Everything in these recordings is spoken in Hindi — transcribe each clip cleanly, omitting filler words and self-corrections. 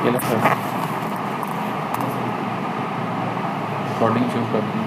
ये लो सर रिकॉर्डिंग शुरू कर दूँगा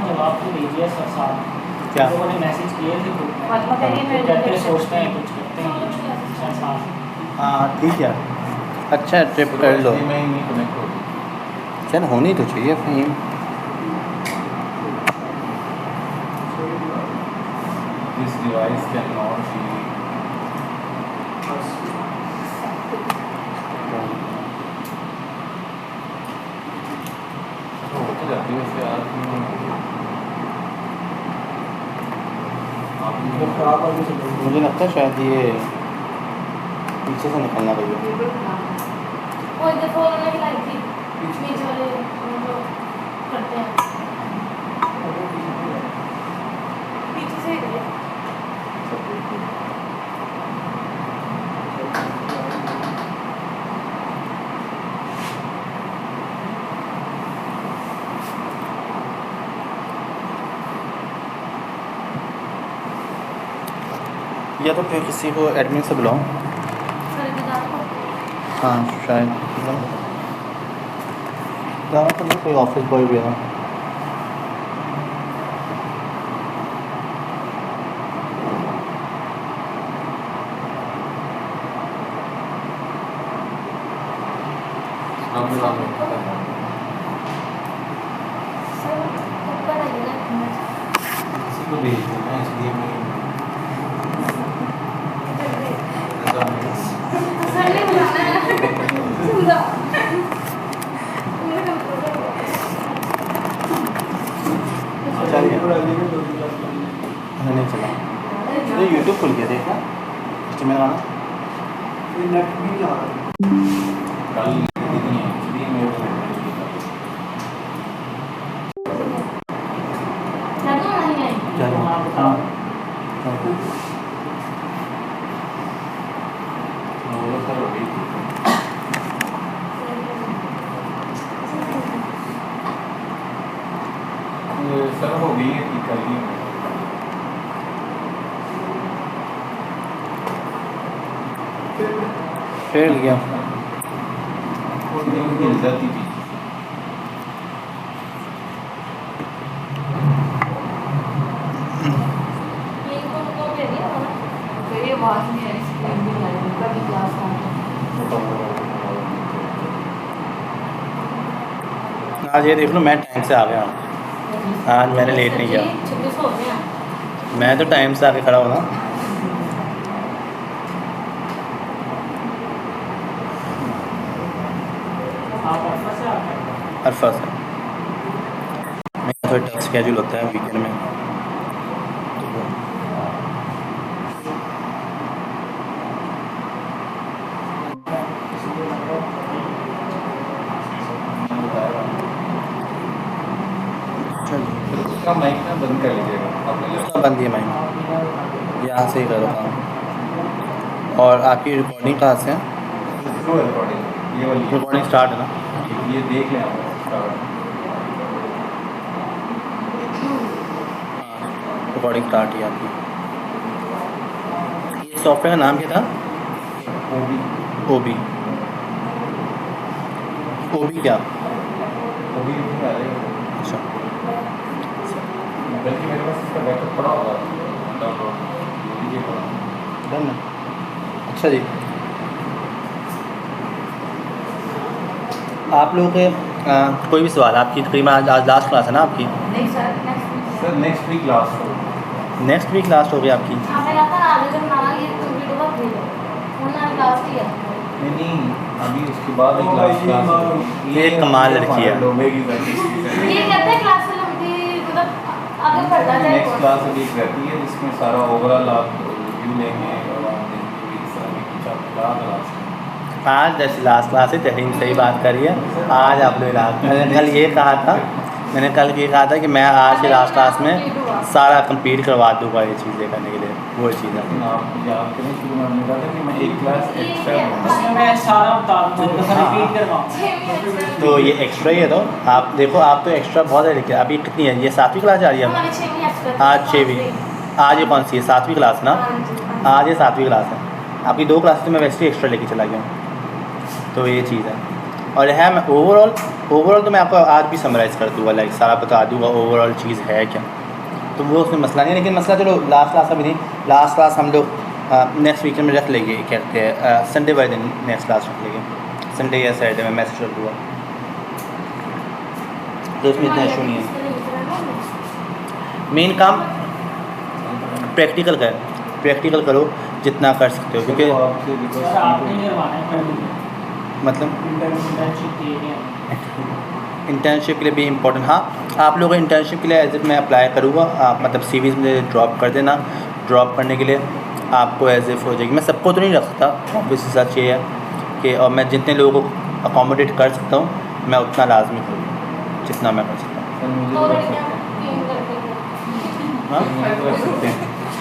जवाब तो दीजिए सर साहब क्या लोगों ने मैसेज किए थे कहते सोचते हैं कुछ करते हैं सर साहब हाँ ठीक है अच्छा ट्रिप कर लो चल होनी तो चाहिए Faheem This device cannot be होती जाती है वैसे यार मुझे लगता है शायद ये पीछे से निकलना चाहिए या तो फिर किसी को एडमिन से बुलाओ हाँ शायद कोई ऑफिस बॉय भी है किसी को भेज देना इसलिए मैं नहीं चला ये यूट्यूब खुल गया देखा मेरा गाना कल नहीं है इसलिए मैं सर हो गई है ठीक कर ली फैल गया हिल जाती थी आज ये देख लो मैं टाइम से आ गया हूँ आज मैंने लेट नहीं किया। 26 हो गया। मैं तो टाइम से आके खड़ा हूँ ना। आप अरफा से आते हैं? अरफा से मेरा थोड़ा टफ स्केड्यूल होता है वीकेंड में। फिर उसका माइक ना बंद कर लीजिएगा अपने उसका बंद ही माइंड यहाँ से ही करो काम। और आपकी रिकॉर्डिंग कहाँ से है? स्लो है रिकॉर्डिंग ये वाली रिकॉर्डिंग स्टार्ट है ना? ये देख लें आप स्टार्ट रिकॉर्डिंग स्टार्ट ही आपकी। ये सॉफ्टवेयर का नाम क्या था? वो भी ओबी। ओबी क्या? नहीं आ रही अच्छा बल्कि मेरे पास इसका बैकअप पड़ा होगा डाउनलोड ये पड़ा डन है। अच्छा जी, आप लोगों के कोई भी सवाल? आपकी तकरीबन आज लास्ट क्लास है ना आपकी? नहीं sir, next sir next week last हो नेक्स्ट वीक लास्ट हो गई आपकी? आपने कहा था आवेदन मांगा ये कंप्लीट होगा फिर उन्होंने लास्ट ही है। नहीं अभी उसके बाद एक क्लास ये कमाल लड़की है। ये कहते हैं क्लास से लंबी मतलब आगे बढ़ता जाए। नेक्स्ट क्लास अभी एक रहती है जिसमें सारा ओवरऑल आप रिव्यू लेंगे और आप देखेंगे कि सर ने कुछ आप लास्ट आज जैसे लास्ट क्लास है तहरीन सही बात करी है। आज आप लोग मैंने कल ये कहा था कि मैं आज के लास्ट क्लास में सारा कंप्लीट करवा दूँगा ये चीज़ें करने के लिए। वो चीज़ है। लेकिन आप याद करें शुरू में हमने कहा था कि मैं एक क्लास एक्स्ट्रा उसमें मैं सारा बता दूँगा, रिपीट करवाऊँ। तो ये एक्स्ट्रा ही है। तो आप देखो, आप तो एक्स्ट्रा बहुत है, लेकिन अभी कितनी है? ये 7वीं क्लास जा रही है हमारी अब? 6वीं एक्स्ट्रा आज 6वीं। आज ये कौन सी है? 7वीं क्लास ना? आज ये 7वीं क्लास है। आपकी 2 क्लास तो मैं वैसे ही एक्स्ट्रा लेके चला गया हूँ। तो ये चीज़ है। और है मैं ओवरऑल तो मैं आपको आज भी समराइज़ कर दूँगा, लाइक सारा बता दूँगा ओवरऑल चीज़ है क्या। तो वो उसमें मसला नहीं है। लेकिन मसला चलो लास्ट क्लास अभी नहीं, लास्ट क्लास हम लोग नेक्स्ट वीकेंड में रख लेंगे। क्या कहते हैं, संडे वाले दिन नेक्स्ट क्लास रख लेंगे। संडे या सैटरडे में मैसेज कर दूँगा, तो उसमें इतना इशू नहीं है। मेन काम प्रैक्टिकल का है। प्रैक्टिकल करो जितना कर सकते हो, क्योंकि सर आपने करवाना है कर मतलब इंटर्नशिप के लिए। इंटर्नशिप के लिए भी इम्पोर्टेंट। हाँ, आप लोगों को इंटर्नशिप के लिए एज इफ मैं अप्लाई करूँगा, आप मतलब सीवीज़ में ड्रॉप कर देना। ड्रॉप करने के लिए आपको एज इफ हो जाएगी। मैं सबको तो नहीं रख सकता, ऑब्वियसली सच ये है कि और मैं जितने लोगों को अकोमोडेट कर सकता हूँ मैं उतना लाजमी करूँगा जितना मैं कर सकता हूँ।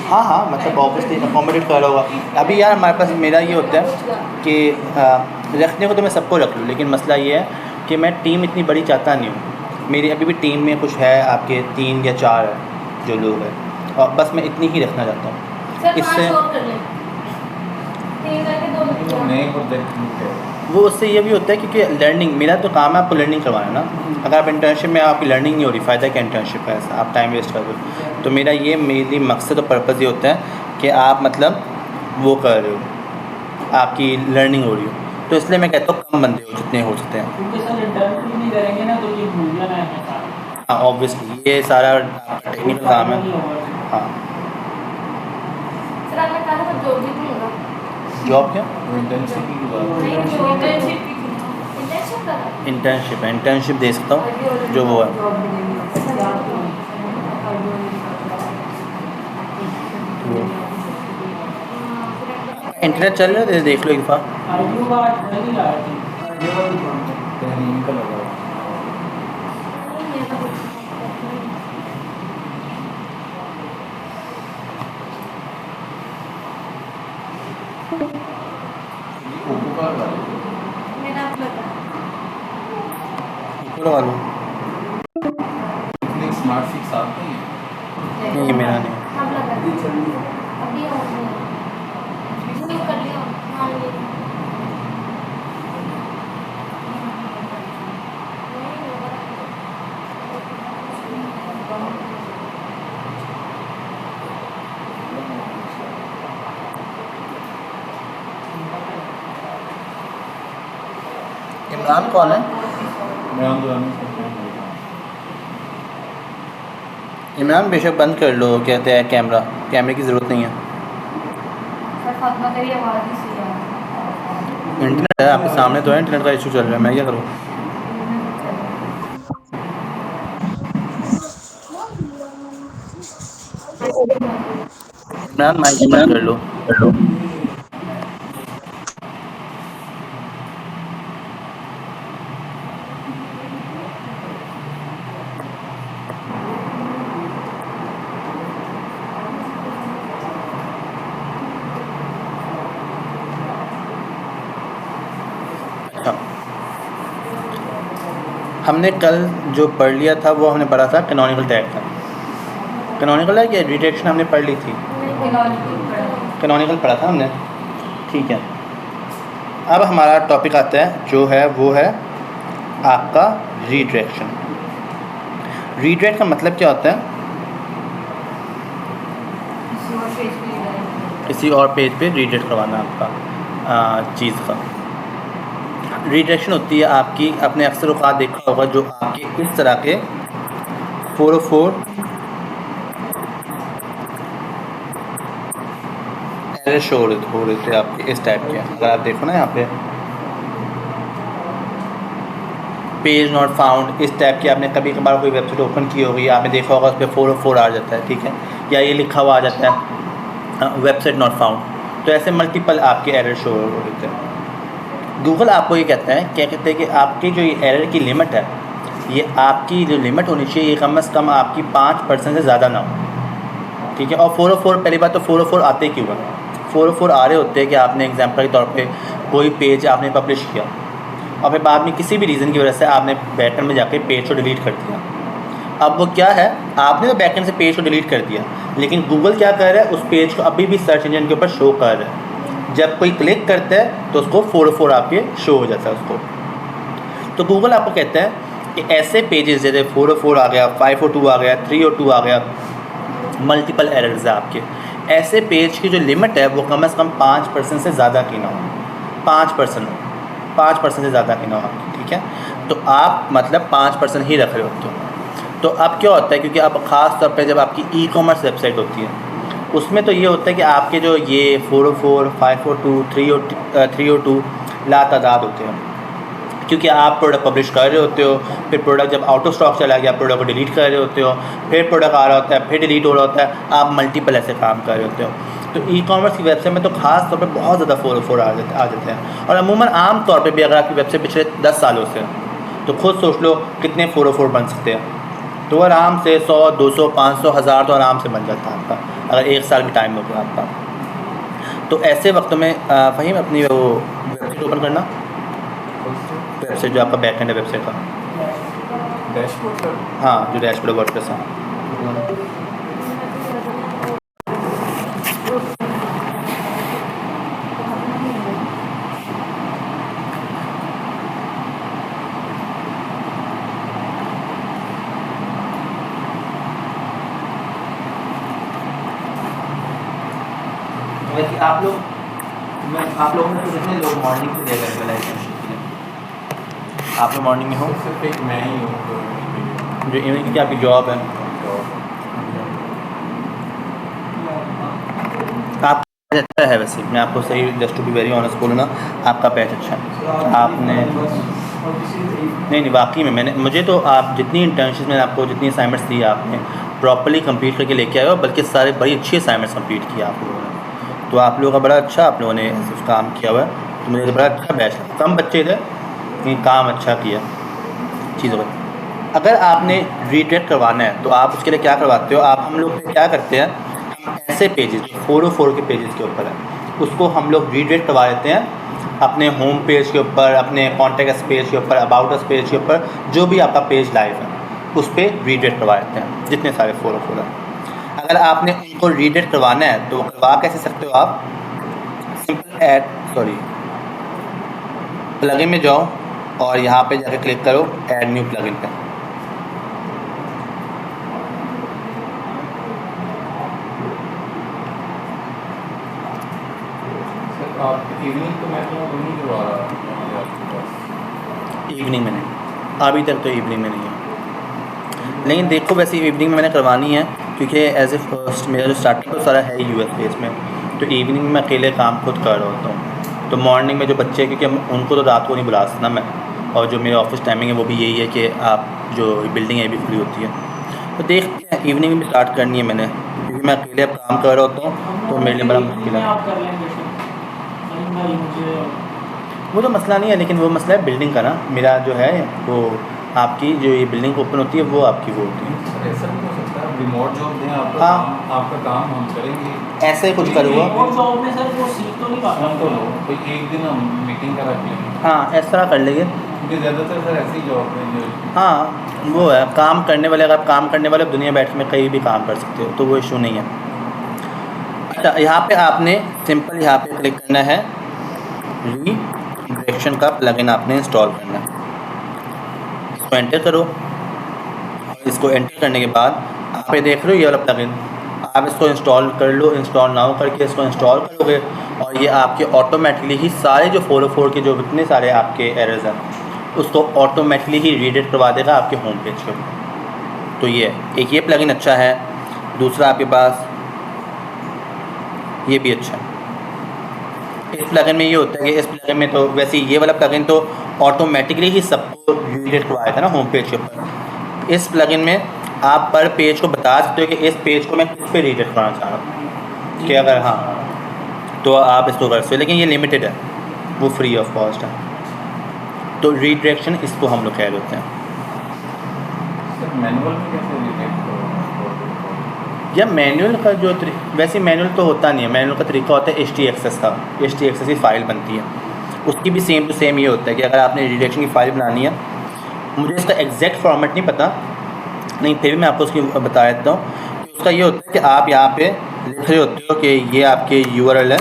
हाँ हाँ, मतलब ऑब्वियसली अकोमोडेट कर होगा। अभी यार हमारे पास मेरा ये होता है कि रखने को तो मैं सबको रख लूँ, लेकिन मसला ये है कि मैं टीम इतनी बड़ी चाहता नहीं हूँ। मेरी अभी भी टीम में कुछ है, आपके 3 या 4 है जो लोग हैं, और बस मैं इतनी ही रखना चाहता हूँ। इससे वो उससे ये भी होता है क्योंकि लर्निंग, मेरा तो काम है आपको लर्निंग करवाना ना। अगर आप इंटर्नशिप में आपकी लर्निंग नहीं हो रही, फ़ायदा क्या इंटर्नशिप का? ऐसा आप टाइम वेस्ट कर रहे हो। तो मेरा ये मेनली मकसद और पर्पज़ ये होता है कि आप मतलब वो कर रहे हो, आपकी लर्निंग हो रही हो। तो इसलिए मैं कहता हूँ कम बंदे हो जितने हो सकते हैं। क्योंकि सर इंटर्नशिप नहीं करेंगे ना तो ये भूल जाना है सारा। हाँ ऑब्वियसली ये सारा टेक्निकल काम है। हाँ सर आपने कहा था जॉब भी दूंगा। जॉब क्या? इंटर्नशिप की बात नहीं जो इंटर्नशिप करा। इंटर्नशिप है, इंटर्नशिप दे सकता हूँ जो वो है। इंटरनेट चल रहा है, देख लो एक बार। तहरीन का लगा लगा लो। स्मार्ट फिक्स आते हैं। नहीं ये मेरा नहीं। इमरान कौन है? मैं आंदोलन करता हूँ। इमरान बेशक बंद कर लो, कहते हैं कैमरा, कैमरे की ज़रूरत नहीं है। सर फातिमा तेरी आवाज़ ही सही है। इंटरनेट है आपके सामने तो है, इंटरनेट का इशू चल रहा है, मैं क्या करूँ। इमरान माइक बंद कर लो। अच्छा, हमने कल जो पढ़ लिया था वो हमने पढ़ा था कैनोनिकल टैग था। कैनोनिकल है कि डिटेक्शन हमने पढ़ ली थी, कैनोनिकल पढ़ा था हमने, ठीक है। अब हमारा टॉपिक आता है जो है वो है आपका रीडायरेक्शन। रीडायरेक्ट का मतलब क्या होता है, किसी और पेज पे रीडायरेक्ट करवाना आपका चीज़ का। रीडायरेक्शन होती है आपकी, अपने अक्सर औक़ात देखा होगा जो आपके इस तरह के 404 एरर शो हो रहे थे आपके इस टाइप के। अगर आप देखो ना यहाँ पे पेज नॉट फाउंड, इस टाइप की आपने कभी कभार कोई वेबसाइट ओपन की होगी, आपने देखा होगा उस पर 404 आ जाता है, ठीक है, या ये लिखा हुआ आ जाता है वेबसाइट नॉट फाउंड। तो ऐसे मल्टीपल आपके एरर शो हो रहे थे। गूगल आपको ये कहता है, क्या कहते हैं कि आपकी जो ये एरर की लिमिट है, ये आपकी जो लिमिट होनी चाहिए ये कम से कम आपकी 5% से ज़्यादा ना हो, ठीक है। और 404, पहली बात तो 404 आते क्यों हैं, 404 आ रहे होते हैं कि आपने एग्जाम्पल के तौर पे कोई पेज आपने पब्लिश किया और फिर बाद में किसी भी रीज़न की वजह से आपने बैकएंड में जाके पेज को डिलीट कर दिया। अब वो क्या है, आपने तो बैकएंड से पेज को डिलीट कर दिया, लेकिन गूगल क्या कर रहा है, उस पेज को अभी भी सर्च इंजन के ऊपर शो कर रहा है। जब कोई क्लिक करता है तो उसको 404 आपके शो हो जाता है उसको। तो गूगल आपको कहता है कि ऐसे पेजेस जैसे 404 आ गया, 502 आ गया, 302 आ गया, मल्टीपल एरर्स है आपके, ऐसे पेज की जो लिमिट है वो कम से कम 5% से ज़्यादा की ना हो, 5% से ज़्यादा की ना हो आपकी, ठीक है। तो आप मतलब 5% ही रख रहे होते हो। तो अब क्या होता है, क्योंकि अब ख़ास तौर पे जब आपकी ई कॉमर्स वेबसाइट होती है उसमें तो ये होता है कि आपके जो ये 404, 502, 302 लातादाद होते हैं, क्योंकि आप प्रोडक्ट पब्लिश कर रहे होते हो, फिर प्रोडक्ट जब आउट ऑफ स्टॉक चला गया प्रोडक्ट को डिलीट कर रहे होते हो, फिर प्रोडक्ट आ रहा होता है, फिर डिलीट हो रहा होता है, आप मल्टीपल ऐसे काम कर रहे होते हो। तो ई कॉमर्स की वेबसाइट में तो ख़ास तौर पे बहुत ज़्यादा 404 आ जाते हैं। और अमूमन आम तौर पे भी अगर आपकी वेबसाइट पिछले 10 सालों से, तो खुद सोच लो कितने 404 बन सकते हैं। तो आराम से 100, 200, 500, 1000 तो आराम से बन जाता है आपका, अगर 1 साल भी टाइम हो गया आपका। तो ऐसे वक्तों में फ़हीम अपनी वो वेबसाइट ओपन करना, वेबसाइट जो आपका बैकएंड है वेबसाइट का, डैशबोर्ड पर हाँ जो डैशबोर्ड वर्डप्रेस है। वैसे आप लोग में से कितने लोग मॉर्निंग से दे रहे हैं, आप लोग मॉर्निंग में हो, सिर्फ एक मैं ही हूँ तो जो इवनिंग की आपकी जॉब है, आप अच्छा है। वैसे मैं आपको सही just to be very honest बोलूँ ना, आपका बैच अच्छा है। आपने नहीं वाकई में मुझे तो आप जितनी इंटर्नशिप में आपको जितनी असाइनमेंट्स दी आपने प्रॉपर्ली कंप्लीट करके लेके आए हो, बल्कि सारे बड़ी अच्छी असाइनमेंट्स कंप्लीट किया आप लोगों ने। तो आप लोगों का बड़ा अच्छा आप लोगों ने सिर्फ काम किया हुआ है, तो मुझे तो बड़ा अच्छा बैच लगा। कम बच्चे थे लेकिन काम अच्छा किया चीज़ों का। अगर आपने रीडायरेक्ट करवाना है तो आप उसके लिए क्या करवाते हो, आप हम लोग क्या करते हैं, हम ऐसे पेजेस 404 के पेजेस के ऊपर है उसको हम लोग रीडायरेक्ट करवा देते हैं अपने होम पेज के ऊपर, अपने कॉन्टैक्ट पेज के ऊपर, अबाउट अस पेज के ऊपर, जो भी आपका पेज लाइव है उस पर रीडायरेक्ट करवा देते हैं जितने सारे 404 हैं। अगर आपने उनको रीडायरेक्ट करवाना है तो करवा कैसे सकते हो, आप सिंपल प्लगइन में जाओ और यहाँ पे जाकर क्लिक करो ऐड न्यू प्लगइन पे। सर आप इवनिंग तो मैं तो नहीं करवा रहा हमारे आपके पास। इवनिंग में नहीं, अभी तक तो इवनिंग में नहीं है। लेकिन देखो वैसे इवनिंग में मैंने करवानी है, क्योंकि एज ए फर्स्ट मेरा जो स्टार्टिंग तो सारा है ही यूएस बेस में, तो इवनिंग में मैं अकेले काम खुद कर रहा होता हूँ। तो मॉर्निंग में जो बच्चे, क्योंकि उनको तो रात को नहीं बुला सकता मैं, और जो मेरा ऑफिस टाइमिंग है वो भी यही है कि आप जो बिल्डिंग है ये भी फ्री होती है। तो देखते हैं, इवनिंग में स्टार्ट करनी है मैंने, क्योंकि मैं अकेले अब काम कर रहा होता हूँ तो मेरे लिए बड़ा मुश्किल है। आप कर लेंगे सलीम भाई मुझे। वो तो मसला नहीं है, लेकिन वो मसला है बिल्डिंग का ना। मेरा जो है वो आपकी जो ये बिल्डिंग ओपन होती है वो आपकी वो होती है। सर ऐसा भी हो सकता है रिमोट जॉब दें आपका हाँ। काम, आपका काम हम करेंगे। ऐसे ही कुछ करूँगा। और जॉब में सर वो सीख तो नहीं पाता हम तो लो कोई एक दिन हम मीटिंग का रख लेंगे, हाँ, इस तरह कर लेंगे। क्योंकि ज़्यादातर सर ऐसी जॉब है जो हाँ वो है, काम करने वाले, अगर आप काम करने वाले दुनिया बैठ में कहीं भी काम कर सकते हो, तो वो इशू नहीं है। अच्छा, यहाँ पे आपने सिंपल यहाँ पे क्लिक करना है, रीडायरेक्शन का प्लगइन आपने इंस्टॉल करना है। इसको एंटर करो, और इसको एंटर करने के बाद आप ये देख रहे हो ये वाला प्लगइन, आप इसको इंस्टॉल कर लो। इंस्टॉल नाउ करके इसको इंस्टॉल करोगे और ये आपके ऑटोमेटिकली ही सारे जो 404 के जो इतने सारे आपके एरर्स हैं उसको ऑटोमेटिकली ही रीडेट करवा देगा आपके होम पेज पे। तो ये एक ये प्लगइन अच्छा है। दूसरा आपके पास ये भी अच्छा है। इस प्लगइन में ये होता है कि इस प्लगइन में तो वैसे ये वाला प्लगइन तो ऑटोमेटिकली ही सबको रीडेट करवाया था ना होम पेज के ऊपर। इस प्लगइन में आप पर पेज को बता सकते हो कि इस पेज को मैं किस पे रीडेट करना चाह रहा हूँ, कि अगर हाँ तो आप इसको कर सकते हो, लेकिन ये लिमिटेड है, वो फ्री ऑफ कॉस्ट है। तो रीडायरेक्शन इसको हम लोग कह रहे होते हैं। सर मैनुअल में कैसे रिटेक्ट करो? या मैनुअल का जो वैसे मैनुअल तो होता नहीं है, मैनुअल का तरीका होता है HTXS का। HTXS की फ़ाइल बनती है, उसकी भी सेम टू सेम ये होता है कि अगर आपने रीडायरेक्शन की फ़ाइल बनानी है, मुझे इसका एग्जैक्ट फॉर्मेट नहीं पता, नहीं फिर भी मैं आपको उसकी बता देता हूँ कि उसका ये होता है कि आप यहाँ पे लिख रहे होते हो कि ये आपके URL है,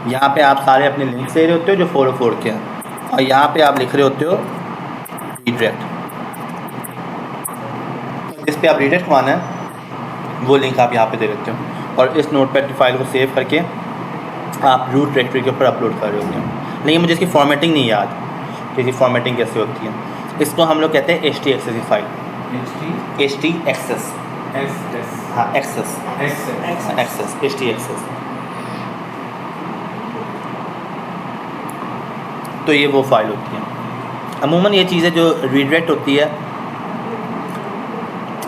यहाँ पे आप सारे अपने लिंक्स दे रहे होते हो जो 404 के हैं, और यहाँ पे आप लिख रहे होते हो रीडायरेक्ट। जिस पे आप रीडायरेक्ट करवाना है वो लिंक आप यहाँ पे दे देते हो, और इस नोटपैड की फाइल को सेव करके आप रूट डायरेक्टरी के ऊपर अपलोड कर रहे होते हो। लेकिन मुझे इसकी फॉर्मेटिंग नहीं याद कि इसकी फॉर्मेटिंग कैसे होती है। इसको हम लोग कहते हैं HTXS की फाइल। HTXS, हाँ एक्सेस, HTXS। तो ये वो फाइल होती है। अमूमन ये चीज़ें जो रीडायरेक्ट होती है,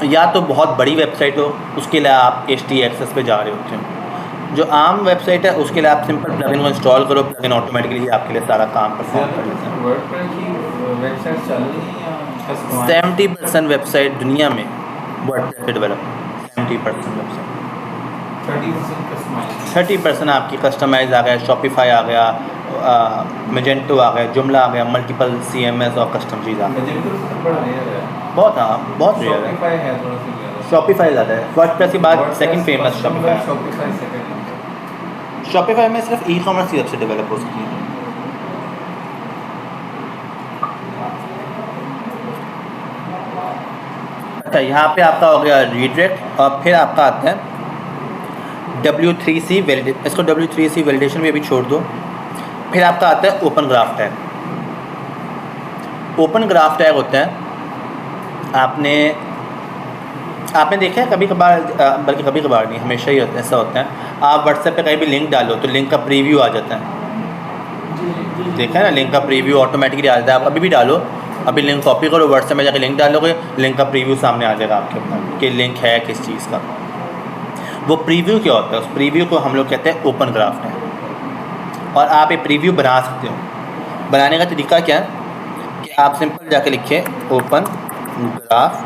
या तो बहुत बड़ी वेबसाइट हो उसके लिए आप HTXS पे जा रहे होते हो। जो आम वेबसाइट है उसके लिए आप सिंपल प्लगइन को इंस्टॉल करो, प्लगइन ऑटोमेटिकली आपके लिए सारा काम परफॉर्म कर लेता है। वर्डप्रेस की वेबसाइट चल रही है या कस्टमाइज? 70% वेबसाइट दुनिया में वर्डप्रेस पे डेवलप, 70% वेबसाइट। 30% कस्टमाइज। 30% आपकी कस्टमाइज आ गया, शॉपिफाई आ गया, मेजेंटो आ गया, जुमला आ गया, मल्टीपल CMS और कस्टम चीज़ आ गई। मेजेंटो तो बड़ा रेयर है। बहुत, हाँ बहुत रेयर है। शॉपिफाई है थोड़ा सा ज़्यादा। शॉपिफाई ज़्यादा है, वर्डप्रेस के बाद सेकंड फेमस शॉपिफाई है। Shopify second number. शॉपिफाई में सिर्फ ई-कॉमर्स की वेबसाइट डेवलप हो सकती है। अच्छा, यहाँ पे आपका हो गया रीडायरेक्ट, और फिर आपका आता है W3C वैलिडेशन। इसको W3C वैलिडेशन में अभी छोड़ दो। फिर आपका आता है open graph tag. Open graph tag होता है, आपने देखा है कभी कभार, बल्कि कभी कभार नहीं, हमेशा ही ऐसा होता है, आप व्हाट्सएप पे कहीं भी लिंक डालो तो लिंक का प्रीव्यू आ जाता है। देखा है ना, लिंक का प्रीव्यू ऑटोमेटिकली आ जाता है। आप अभी भी डालो, अभी लिंक कॉपी करो, व्हाट्सएप में जाकर लिंक डालोगे, लिंक का प्रीव्यू सामने आ जाएगा आपके ऊपर कि लिंक है किस चीज़ का। वो प्रीव्यू क्या होता है? उस प्रीव्यू को हम लोग कहते हैं ओपन ग्राफ टैग। और आप ये प्रीव्यू बना सकते हो। बनाने का तरीका क्या है कि आप सिंपल जाके लिखिए ओपन ग्राफ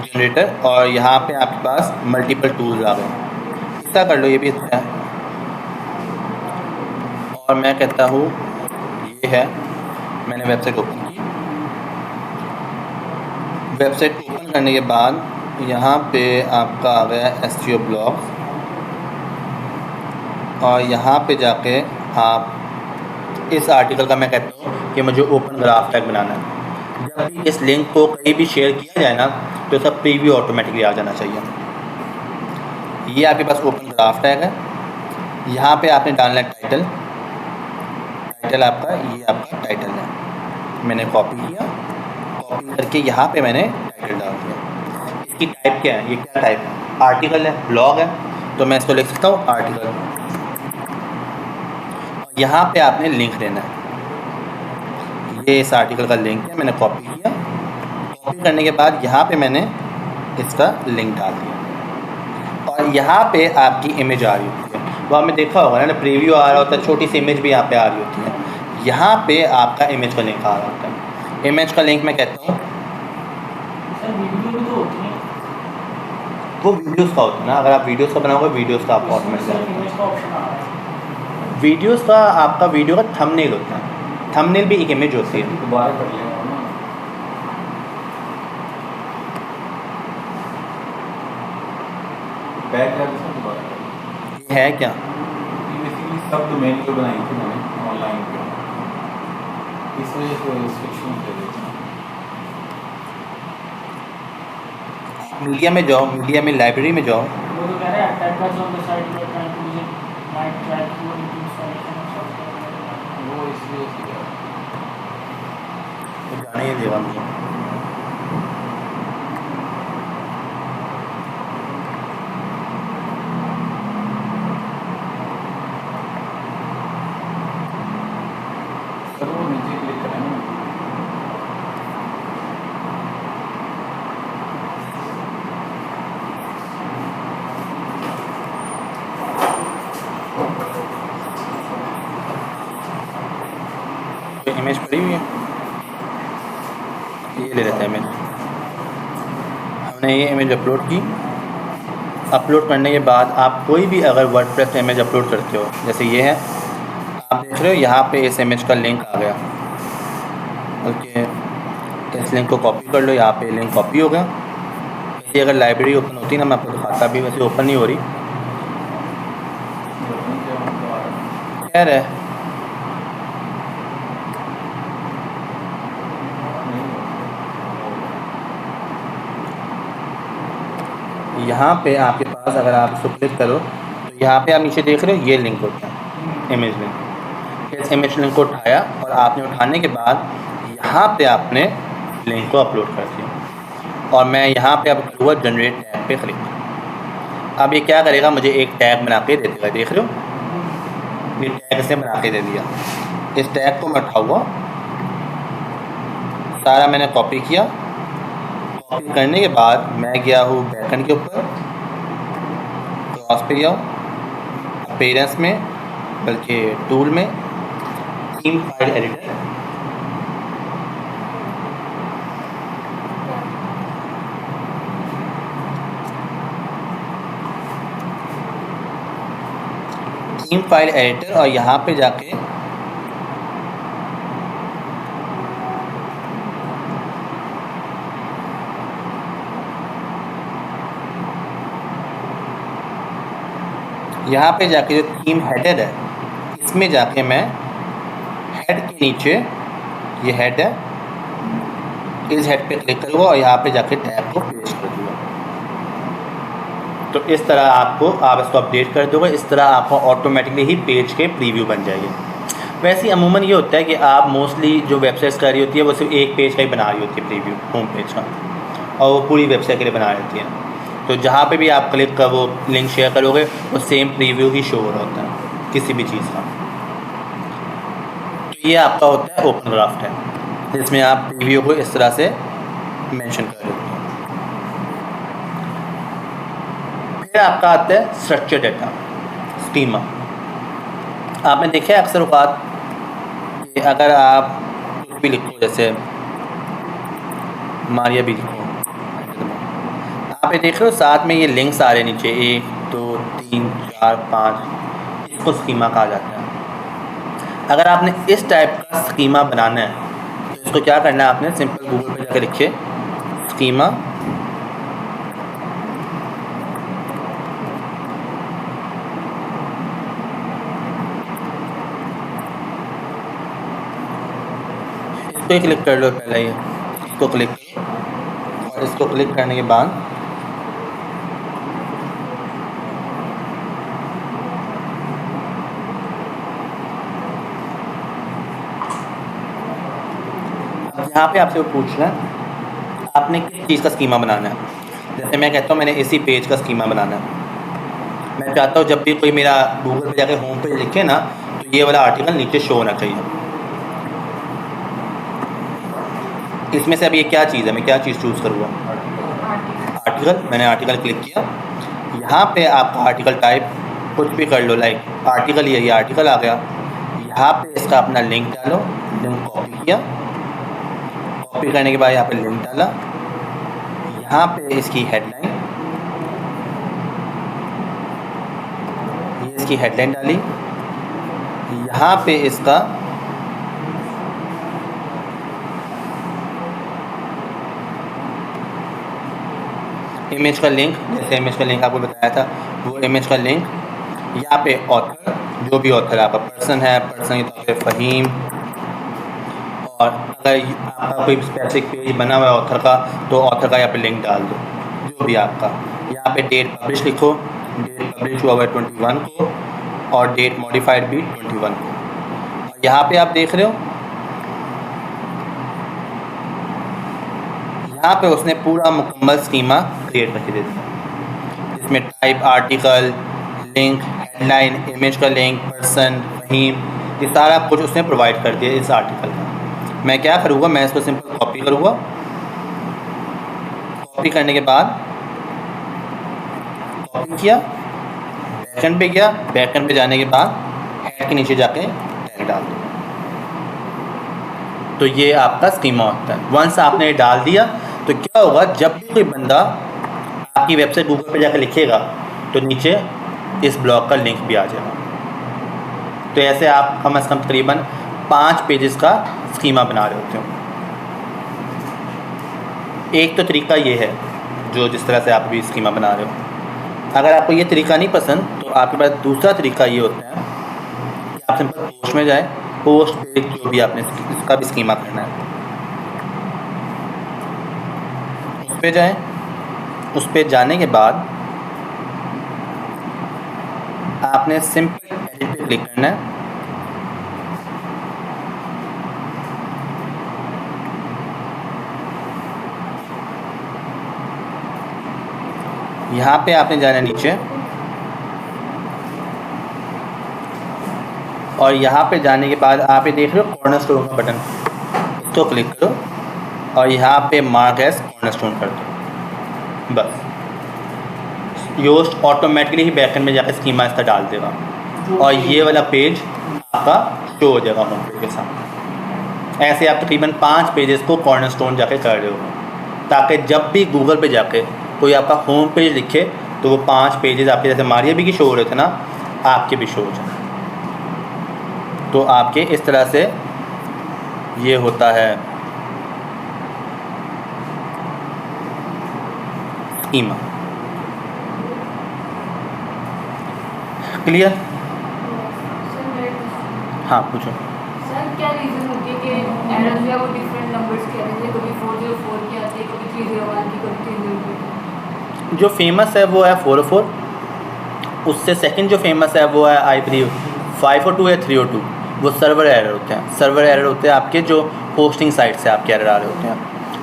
जनरेटर, और यहाँ पे आपके पास मल्टीपल टूल्स आ गए। इसका कर लो, ये भी अच्छा है। और मैं कहता हूँ ये है, मैंने वेबसाइट ओपन की। वेबसाइट ओपन करने के बाद यहाँ पे आपका आ गया SEO ब्लॉग्स, और यहाँ पे जाके आप इस आर्टिकल का मैं कहता हूँ कि मुझे ओपन ग्राफ टैग बनाना है। जब भी इस लिंक को कहीं भी शेयर किया जाए ना तो इसका प्रीव्यू ऑटोमेटिकली आ जाना चाहिए। ये आपके पास ओपन ग्राफ टैग है। यहाँ पे आपने डालना है टाइटल। टाइटल आपका, ये आपका टाइटल है। मैंने कॉपी किया, कॉपी करके यहाँ पे मैंने टाइटल डाल दिया। इसकी टाइप क्या है, ये क्या टाइप है, आर्टिकल है, ब्लॉग है, तो मैं इसको लिख सकता हूँ आर्टिकल। यहाँ पे आपने लिंक देना है, ये इस आर्टिकल का लिंक है, मैंने कॉपी किया, कॉपी करने के बाद यहाँ पे मैंने इसका लिंक डाल दिया और यहाँ पे आपकी इमेज आ रही होती है। वो आपने देखा होगा ना, प्रीव्यू आ रहा होता है, छोटी सी इमेज भी यहाँ पे आ रही होती है। यहाँ पे आपका इमेज का लिंक आ रहा होता है। इमेज का लिंक मैं कहता हूँ सर वीडियो भी तो होती है, वो वीडियोस का होता है ना, अगर आप वीडियोस का बनाओगे वीडियोस का आपको इसमें ऑटोमेटिक सिर्फ इमेज का ऑप्शन आ रहा है। वीडियोस का आपका वीडियो का थंबनेल होता है, थंबनेल भी एक इमेज होती है। दोबारा कर लेगा ना, बैक जाके सब दोबारा कर लेगा। ये है क्या, ये बेसिकली सब डोमेन जो बनाई थी मैंने ऑनलाइन पे, इस वजह से रिस्ट्रिक्शन दे देते हैं। मीडिया में जाओ, मीडिया में लाइब्रेरी में जाओ, वो तो कह रहे हैं attackers on the site were trying to use it might try to into installation of software। वो इसलिए से क्या तो जाने ही देगा मुझे। सर वो नीचे क्लिक करें ना, तो इमेज पड़ी हुई है, ये ले लेते हैं इमेज। हमने ये इमेज अपलोड की, अपलोड करने के बाद आप कोई भी अगर वर्डप्रेस इमेज अपलोड करते हो, जैसे ये है, आप देख रहे हो यहाँ पे इस इमेज का लिंक आ गया, बल्कि इस लिंक को कॉपी कर लो, यहाँ पे लिंक कॉपी हो गया। ये अगर लाइब्रेरी ओपन होती ना, मैं आपको दिखाता भी, वैसे ओपन नहीं हो रही, बटन क्या मतलब आ रहा है, खैर है। नहीं यहाँ पे आपके पास अगर आप इसको क्लिक करो तो यहाँ पे आप नीचे देख रहे हो ये लिंक होता है, इमेज लिंक। इस इमेज लिंक को उठाया और आपने उठाने के बाद यहाँ पे आपने लिंक को अपलोड कर दिया और मैं यहाँ पे अब करूँगा जनरेट टैग पे क्लिक। अब ये क्या करेगा, मुझे एक टैग बना के दे देगा, देख रहे हो, ये टैग से बना के दे दिया। इस टैग को मैं उठाऊँगा, सारा मैंने कॉपी किया, कॉपी करने के बाद मैं गया हूँ बैकएंड के ऊपर, क्रॉस पे गया हूँ, अपीयरेंस में, बल्कि टूल में, theme file editor, theme file editor, और यहाँ पे जाके यहाँ पे जाके जो थीम हेडर है, इसमें जाके मैं हेड के नीचे, ये हेड है, इस हेड पे क्लिक करूँगा और यहाँ पे जाके टैग को पेस्ट कर दूँगा। तो इस तरह आप इसको अपडेट कर दोगे, इस तरह आपको ऑटोमेटिकली ही पेज के प्रीव्यू बन जाएगी। वैसे ही अमूमन ये होता है कि आप मोस्टली जो वेबसाइट्स कर रही होती है वो सिर्फ एक पेज का ही बना रही होती है प्रीव्यू, होम पेज का, और वो पूरी वेबसाइट के लिए बना रही होती है। तो जहाँ पे भी आप क्लिक कर वो लिंक शेयर करोगे वो सेम प्रीव्यू ही शो हो रहा होता है किसी भी चीज़ का। तो ये आपका होता है ओपन ग्राफ्ट है, जिसमें आप प्रीव्यू को इस तरह से मेंशन कर देते हैं। फिर आपका आता है स्ट्रक्चर डाटा, स्कीमा। आपने देखा है अक्सर औक़ात कि अगर आप कुछ भी लिखो, जैसे मारिया भी लिखो, आप ये देख रहे हो साथ में ये लिंक्स आ रहे हैं नीचे, 1 2 3 4 5, इसको स्कीमा कहा जाता है। अगर आपने इस टाइप का स्कीमा बनाना है तो इसको क्या करना है, आपने सिंपल गूगल पे जाकर लिखिए स्कीमा, इसको ही क्लिक कर लो, पहले ये इसको क्लिक करो और इसको क्लिक करने के बाद यहाँ पे आपसे वो पूछना है आपने किस चीज़ का स्कीमा बनाना है। जैसे मैं कहता हूँ मैंने इसी पेज का स्कीमा बनाना है। मैं चाहता हूँ जब भी कोई मेरा गूगल पे जाके होम पेज लिखे ना तो ये वाला आर्टिकल नीचे शो होना चाहिए। इसमें से अब ये क्या चीज़ है, मैं क्या चीज़ चूज़ करूँगा? आर्टिकल। मैंने आर्टिकल क्लिक किया। यहाँ पे आपका आर्टिकल टाइप कुछ भी कर लो, लाइक आर्टिकल, ये आर्टिकल आ गया। यहाँ पे इसका अपना लिंक डालो, लिंक कॉपी किया, कॉपी करने के बाद यहाँ पे लिंक डाला। यहाँ पे इसकी हेडलाइन, ये इसकी हेडलाइन डाली। यहाँ पे इसका इमेज का लिंक, जैसे इमेज का लिंक आपको बताया था वो इमेज का लिंक। यहाँ पे ऑथर, जो भी ऑथर आपका पर्सन है, पर्सन के तौर पे फ़हीम। और अगर आपका कोई स्पेसिफिक पेज बना हुआ है ऑथर का तो ऑथर का यहाँ पे लिंक डाल दो, जो भी आपका। यहाँ पे डेट पब्लिश लिखो, डेट पब्लिश हुआ है 21 को और डेट मॉडिफाइड भी 21 को। और यहाँ पे आप देख रहे हो यहाँ पे उसने पूरा मुकम्मल स्कीमा क्रिएट करके दे दिया, जिसमें type, article, link, headline, image का लिंक, पर्सन, फ़हीम, ये सारा कुछ उसने प्रोवाइड कर दिया इस आर्टिकल का। मैं क्या करूँगा, मैं इसको सिंपल कॉपी करूँगा। कॉपी करने के बाद कॉपी किया, बैकएंड पे गया, बैकएंड पे जाने के बाद हेड के नीचे जाके टैग डाल दो। तो ये आपका स्कीमा होता है। वंस आपने ये डाल दिया तो क्या होगा, जब भी कोई बंदा आपकी वेबसाइट गूगल पे जाकर लिखेगा तो नीचे इस ब्लॉग का लिंक भी आ जाएगा। तो ऐसे आप कम से कम तकरीबन 5 पेजेस का स्कीमा बना रहे होते हो। एक तो तरीका ये है जो जिस तरह से आप भी स्कीमा बना रहे हो। अगर आपको ये तरीका नहीं पसंद तो आपके पास दूसरा तरीका ये होता है कि आप सिंपल पोस्ट में जाए, पोस्ट पे जो भी आपने इसका भी स्कीमा करना है उस पे जाएं। उस पे जाने के बाद आपने सिंपल एडिट पे क्लिक करना है। यहाँ पे आपने जाना है नीचे और यहाँ पे जाने के बाद आप ये देख रहे हो कॉर्नर स्टोन का बटन, इसको क्लिक करो और यहाँ पे मार्क एज कॉर्नर स्टोन कर दो। बस योस्ट ऑटोमेटिकली ही बैकएंड में जाकर स्कीमा इसका डाल देगा और ये वाला पेज आपका शो हो जाएगा होम पेज के साथ। ऐसे आप तकरीबन 5 पेजेस को कॉर्नर स्टोन जाके कर रहे हो ताकि जब भी गूगल पे जाके कोई आपका होम पेज लिखे तो वो 5 पेजेस आपके, जैसे मारिया भी की शो हो रहे थे ना, आपके भी शो हो जाए। तो आपके इस तरह से ये होता है स्कीमा। क्लियर? हाँ पूछो। सर क्या रीज़न होती है कि एरर जो है वो डिफरेंट नंबर्स के आते हैं, कभी 404 के आते हैं, कभी 301 की, कभी 302। जो फेमस है वो है 404, उससे सेकंड जो फेमस है वो है आई बिलीव 502 या 302। वो सर्वर एरर होते हैं, सर्वर एरर होते हैं आपके जो होस्टिंग साइट से आपके एरर आ रहे होते हैं।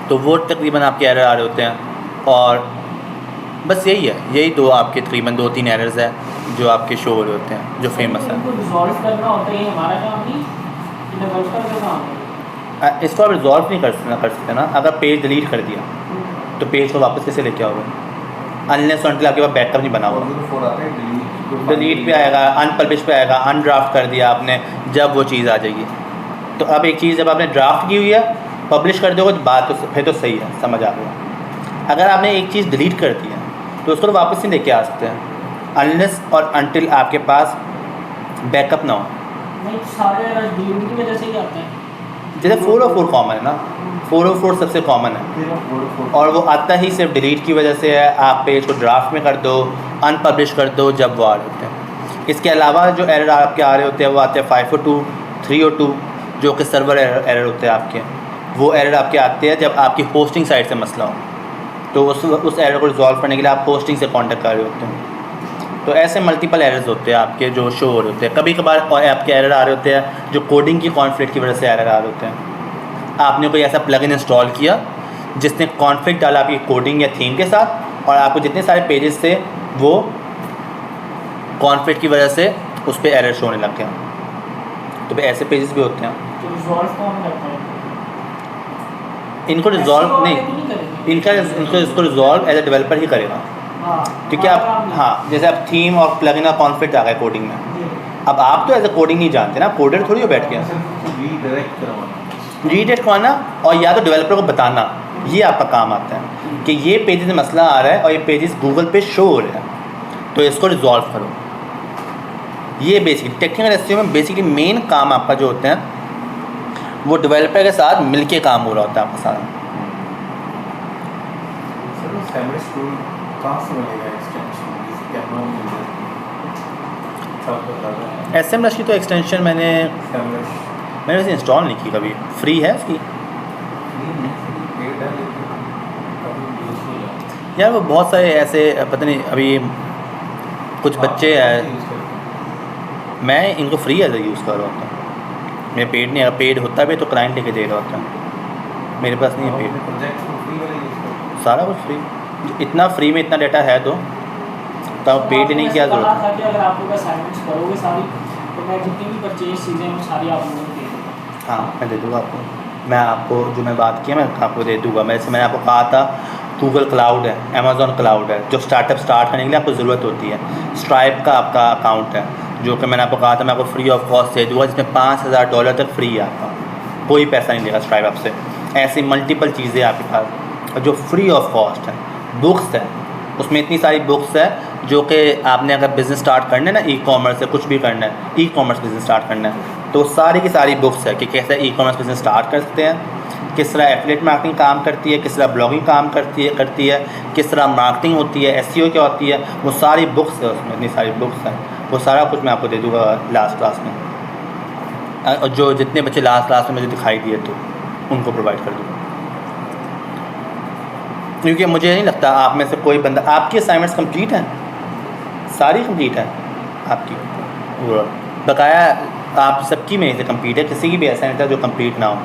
तो वो तकरीबन आपके एरर आ रहे होते हैं और बस यही है, यही दो आपके तकरीबन 2-3 एरर्स है जो आपके शो हो रहे होते हैं जो फेमस है। इनको रिजॉल्व करना होता है, ये हमारा काम नहीं, ये डेवलपर का काम है। इसको आप रिजॉल्व नहीं कर सकते ना। अगर पेज डिलीट कर दिया तो पेज को वापस कैसे लेके आओगे, अनलेस अनटिल आपके पास बैकअप नहीं बना हुआ। डिलीट पे आएगा, अनपब्लिश पे आएगा, अनड्राफ्ट कर दिया आपने, जब वो चीज़ आ जाएगी। तो अब एक चीज़ जब आपने ड्राफ्ट की हुई है, पब्लिश कर दोगे तो बात तो फिर तो सही है, समझ आ गया। अगर आपने एक चीज़ डिलीट कर दी है तो उसको तो वापस नहीं लेके आ सकते हैं अनलेस और अनटिल आपके पास बैकअप ना हो। नहीं, सारे एरर डिलीवरी की वजह से ही आते हैं। जैसे 404 कॉमन है ना, 404 सबसे कॉमन है और वो आता ही सिर्फ डिलीट की वजह से है। आप पेज को ड्राफ्ट में कर दो, अनपब्लिश कर दो, जब वो आ रहे होते हैं। इसके अलावा जो एरर आपके आ रहे होते हैं वो आते हैं 502, 302 जो कि सर्वर एरर होते हैं आपके। वो एरर आपके आते हैं जब आपकी होस्टिंग साइट से मसला हो, तो उस एरर को रिजॉल्व करने के लिए आप होस्टिंग से कॉन्टेक्ट कर रहे होते हैं। तो ऐसे मल्टीपल एरर्स होते हैं आपके जो शो हो रहे होते हैं। कभी कभार और आपके एरर आ रहे होते हैं जो कोडिंग की कॉन्फ्लिक्ट की वजह से एरर आ रहे होते हैं। आपने कोई ऐसा प्लगइन इंस्टॉल किया जिसने कॉन्फ्लिक्ट डाला आपकी कोडिंग या थीम के साथ, और आपको जितने सारे पेजेस थे वो कॉन्फ्लिक्ट की वजह से उस पर एरर शो होने लग गया। तो भाई ऐसे पेजेस भी होते हैं। तो रिजॉल्व कौन करता है? इनको रिजॉल्व SEO वाले नहीं, तो करेंगे। इनको इसको रिजॉल्व एज ए डेवलपर ही करेगा, हाँ, क्योंकि हमारा आप काम नहीं। हाँ जैसे आप थीम और प्लगइन का कॉन्फ्लिक्ट आ गया कोडिंग में, जी। अब आप तो एज ए कोडिंग नहीं जानते ना, कोडर थोड़ी हो बैठ के रीडायरेक्ट करवाना। रीडेट करवाना और या तो डेवलपर को बताना, ये आपका काम आता है कि ये पेजेस में मसला आ रहा है और ये पेजेस गूगल पे शो हो रहे हैं, तो इसको रिजॉल्व करो। ये बेसिकली टेक्निकल एसईओ में बेसिकली मेन काम आपका जो होता है वो डेवलपर के साथ मिलके काम हो रहा होता है आपका सारा। सर वो सैमरस टूल कहाँ से मिलेगा एक्सटेंशन, जैसे कैमरा में मिल जाए सब बता रहा है। SEMrush की तो एक्सटेंशन मैंने सैमरस वैसे इंस्टॉल नहीं की कभी, फ्री है इसकी पेड है लेकिन काफ़ी यूजफुल है। यार। वो बहुत सारे ऐसे पता नहीं अभी कुछ बच्चे हैं, मैं इनको फ्री एज यूज़ कर रहा होता हूँ, मेरे पेड नहीं, अगर पेड होता भी तो क्लाइंट लेके दे रहा होता है, मेरे पास नहीं है पेड। प्रोजेक्ट फ्री वाला यूज करते सारा कुछ फ्री, इतना फ्री में इतना डाटा है तो पेड नहीं किया कहा जरूरत था कि अगर आप लोग असाइनमेंट्स करोगे सारी, तो मैं जितनी भी परचेज चीज़ें हैं वो सारी आप लोगों को दे दूँगा। हाँ मैं दे दूँगा आपको, मैं आपको जो मैं बात की है मैं आपको दे दूँगा। मैंने आपको कहा था गूगल क्लाउड है, अमेज़ॉन क्लाउड है, जो स्टार्टअप स्टार्ट करने के लिए आपको ज़रूरत होती है। स्ट्राइप का आपका अकाउंट है जो कि मैंने आपको कहा था मैं आपको फ्री ऑफ कॉस्ट दे दूँगा, जिसमें $5000 तक फ्री है आपका, कोई पैसा नहीं लेगा स्ट्राइप आपसे। ऐसी मल्टीपल चीज़ें आपके पास जो फ्री ऑफ कॉस्ट है। बुक्स है, उसमें इतनी सारी बुक्स है जो कि आपने अगर बिज़नेस स्टार्ट करना है ना, ई-कॉमर्स से कुछ भी करना है, ई-कॉमर्स बिज़नेस स्टार्ट करना है, तो सारी की सारी बुक्स है कि कैसे ई-कॉमर्स बिज़नेस स्टार्ट कर सकते हैं, किस तरह एफिलिएट मार्केटिंग काम करती है, किस तरह ब्लॉगिंग काम करती है, किस तरह मार्केटिंग होती है, एसईओ क्या होती है, वो सारी बुक्स है उसमें, इतनी सारी बुक्स हैं। वो सारा कुछ मैं आपको दे दूँगा लास्ट क्लास में, और जो जितने बच्चे लास्ट क्लास में मुझे दिखाई दिए तो उनको प्रोवाइड कर दूँगा। क्योंकि मुझे नहीं लगता आप में से कोई बंदा, आपकी असाइनमेंट्स कंप्लीट हैं, सारी कंप्लीट है आपकी, बकाया आप सबकी में से कंप्लीट है, किसी की भी असाइनमेंट है जो कंप्लीट ना हो,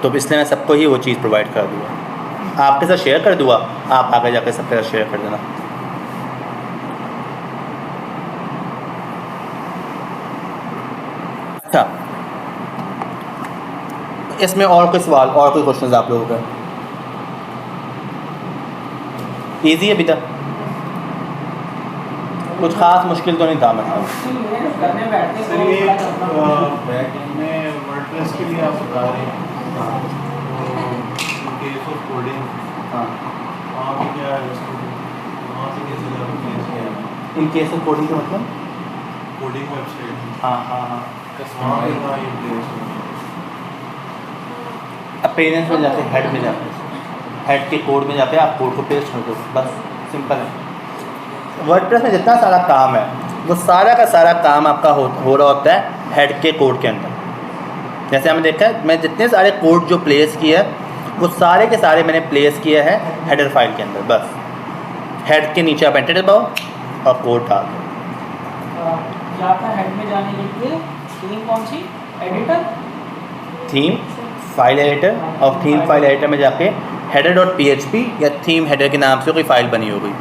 तो इसलिए मैं सबको ही वो चीज़ प्रोवाइड कर दूँगा, आपके साथ शेयर कर दूँगा, आप आगे जाकर सबके साथ शेयर कर देना। अच्छा, इसमें और कोई सवाल और कोई क्वेश्चन आप लोगों का? ईजी है अभी तक, कुछ खास मुश्किल तो नहीं था मतलब। करने बैठते सर ये बैकएंड में वर्डप्रेस के लिए आप बता रहे हैं, तो केस ऑफ कोडिंग हाँ, वहाँ पे क्या है, वहाँ से कैसे जाकर प्लेस किया है इन केस ऑफ कोडिंग का मतलब? कोडिंग वेबसाइट हाँ हाँ हाँ, वहाँ पे कहाँ ये प्लेस हुआ? अपीयरेंस में जाके हेड में जाके हेड के कोड में जाके आप कोड को पेस्ट कर दो, बस सिंपल है। वर्डप्रेस में जितना सारा काम है वो सारा का सारा काम आपका हो रहा होता है हेड के कोड के अंदर। जैसे हमने देखा है, मैं जितने सारे कोड जो प्लेस किए हैं वो सारे के सारे मैंने प्लेस किए हैं हेडर फाइल के अंदर। बस हेड के नीचे आप एंटर दबाओ और कोड डाल दो। क्या था हेड में जाने के लिए थीम कौन सी, एडिटर, थीम फाइल एडिटर, और थीम फाइल एडिटर में जाके header.php या थीम हेडर के नाम से कोई फ़ाइल बनी हो गई,